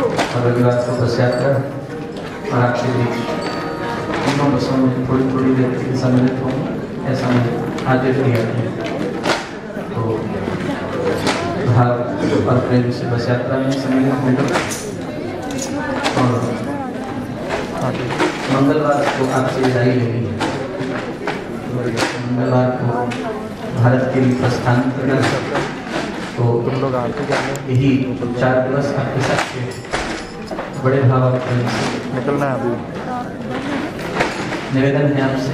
और रविवार को बस यात्रा और आपके बीच तीनों बसों में थोड़ी थोड़ी देर के सम्मिलित हों ऐसा मुझे आदेश दिया है। तो भाव और प्रेम से बस यात्रा में सम्मिलित होंगे और मंगलवार को आपसे विदाई लेनी है। मंगलवार को भारत के लिए प्रस्थान करना तो यही 4 दिवस आपके साथ बड़े भाव और प्रेम से निकलना है अभी। निवेदन है आपसे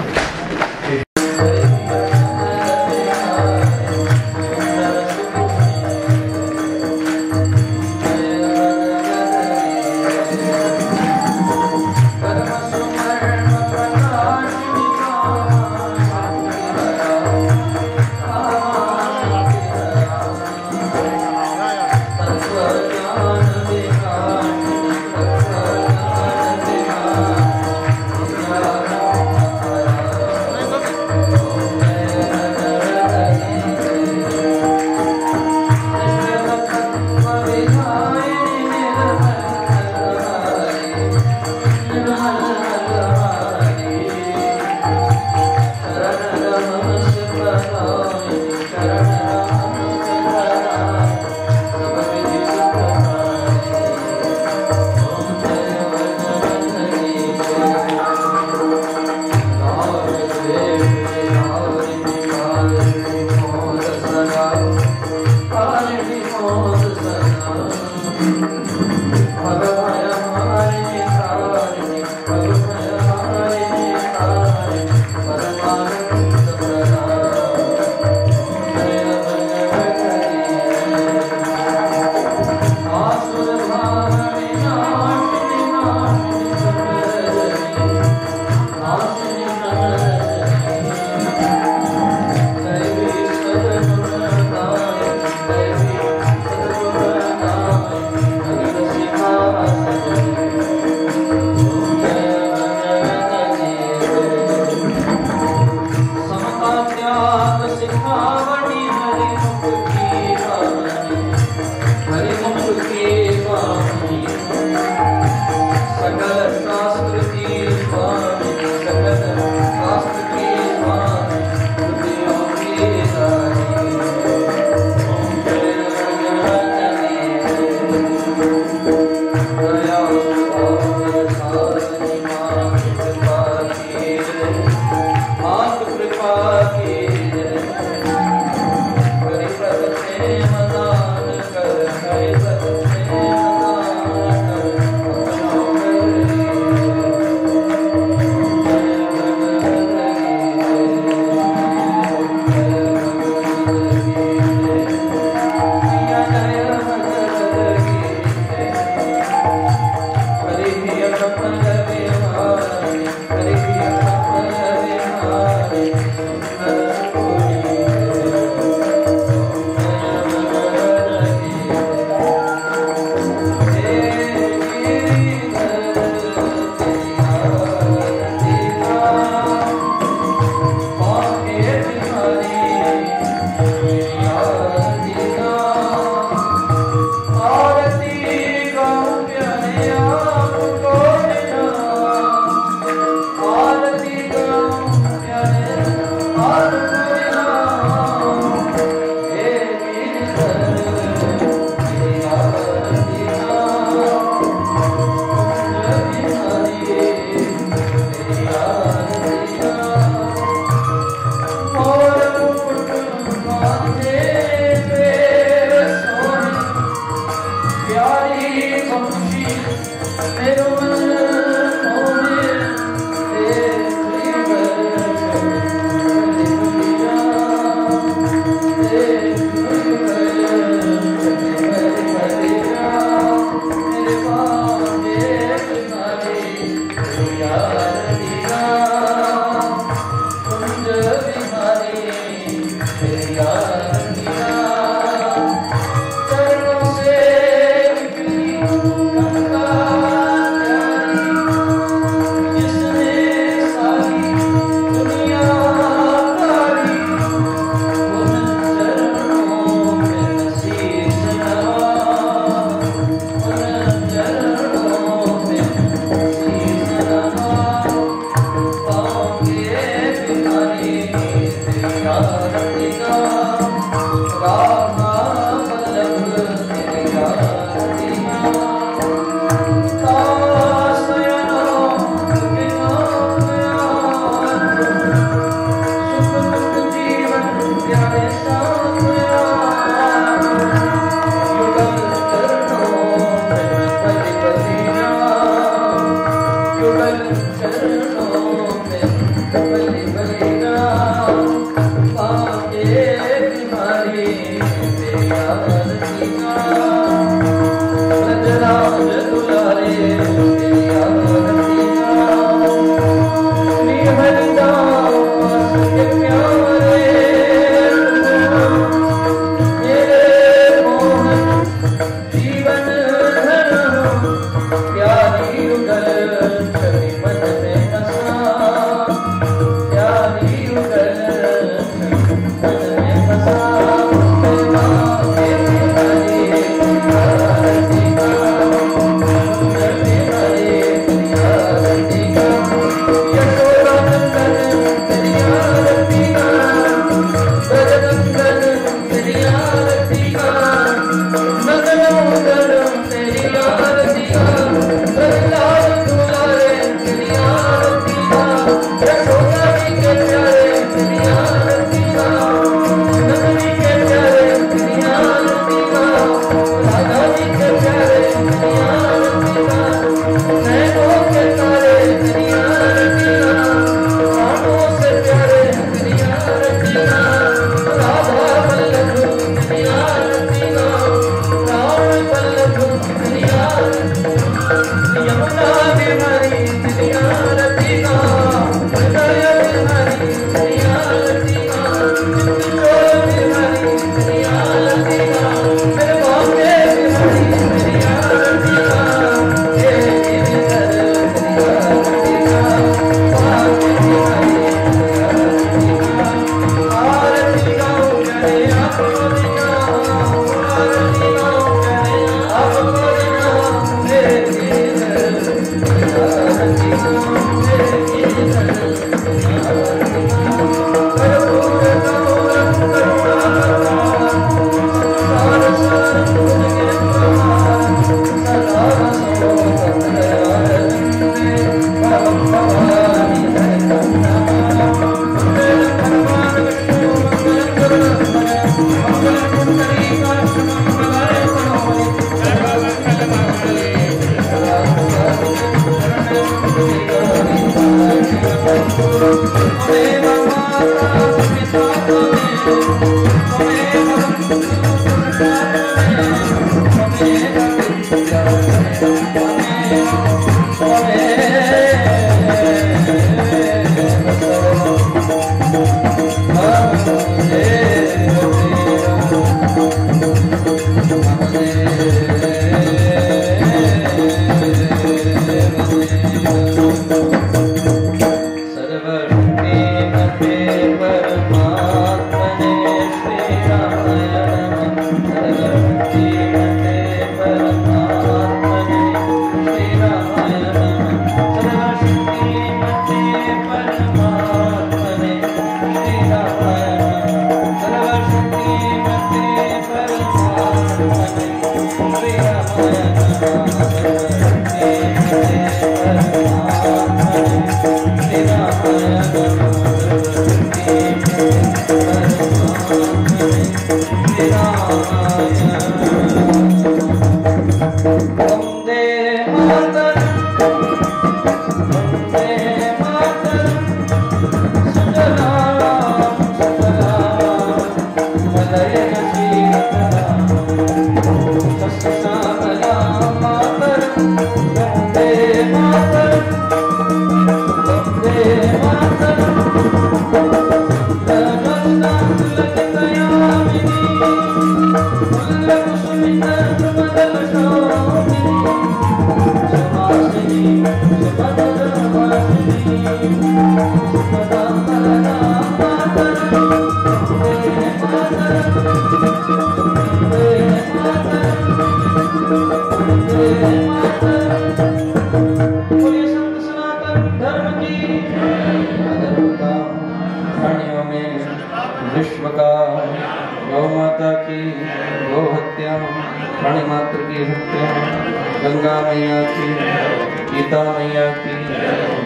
गंगा मैया की गीता मैया की,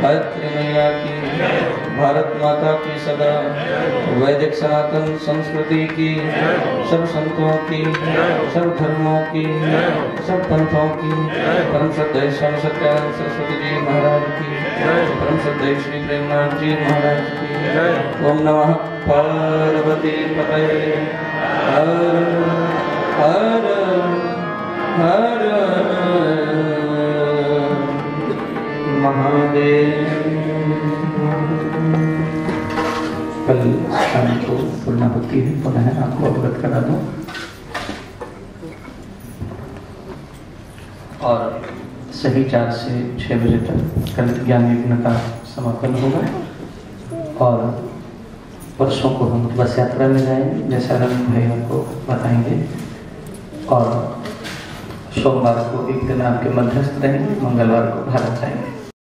गायत्री मैया की, भारत माता की सदा, वैदिक सनातन संस्कृति की, सब संतों की, सब धर्मों की, सब पंथों की, परम श्रद्धेय स्वामी सत्यानंद सरस्वती जी महाराज की, परम श्रद्धेय श्री प्रेमनाथ जी महाराज की। ओम नमः पार्वती पतये। हर हर हर महादेव। कल शाम को पूर्णाहुति है, पुनः आपको अवगत करा दूं। और सही 4 से 6 बजे तक कल ज्ञान यज्ञ का समापन होगा। और परसों को हम बस यात्रा में जाएंगे, जैसा रवि भाई आपको बताएंगे। और सोमवार को एक दिन आपके मध्यस्थ रहेंगे, मंगलवार को भारत जाएंगे।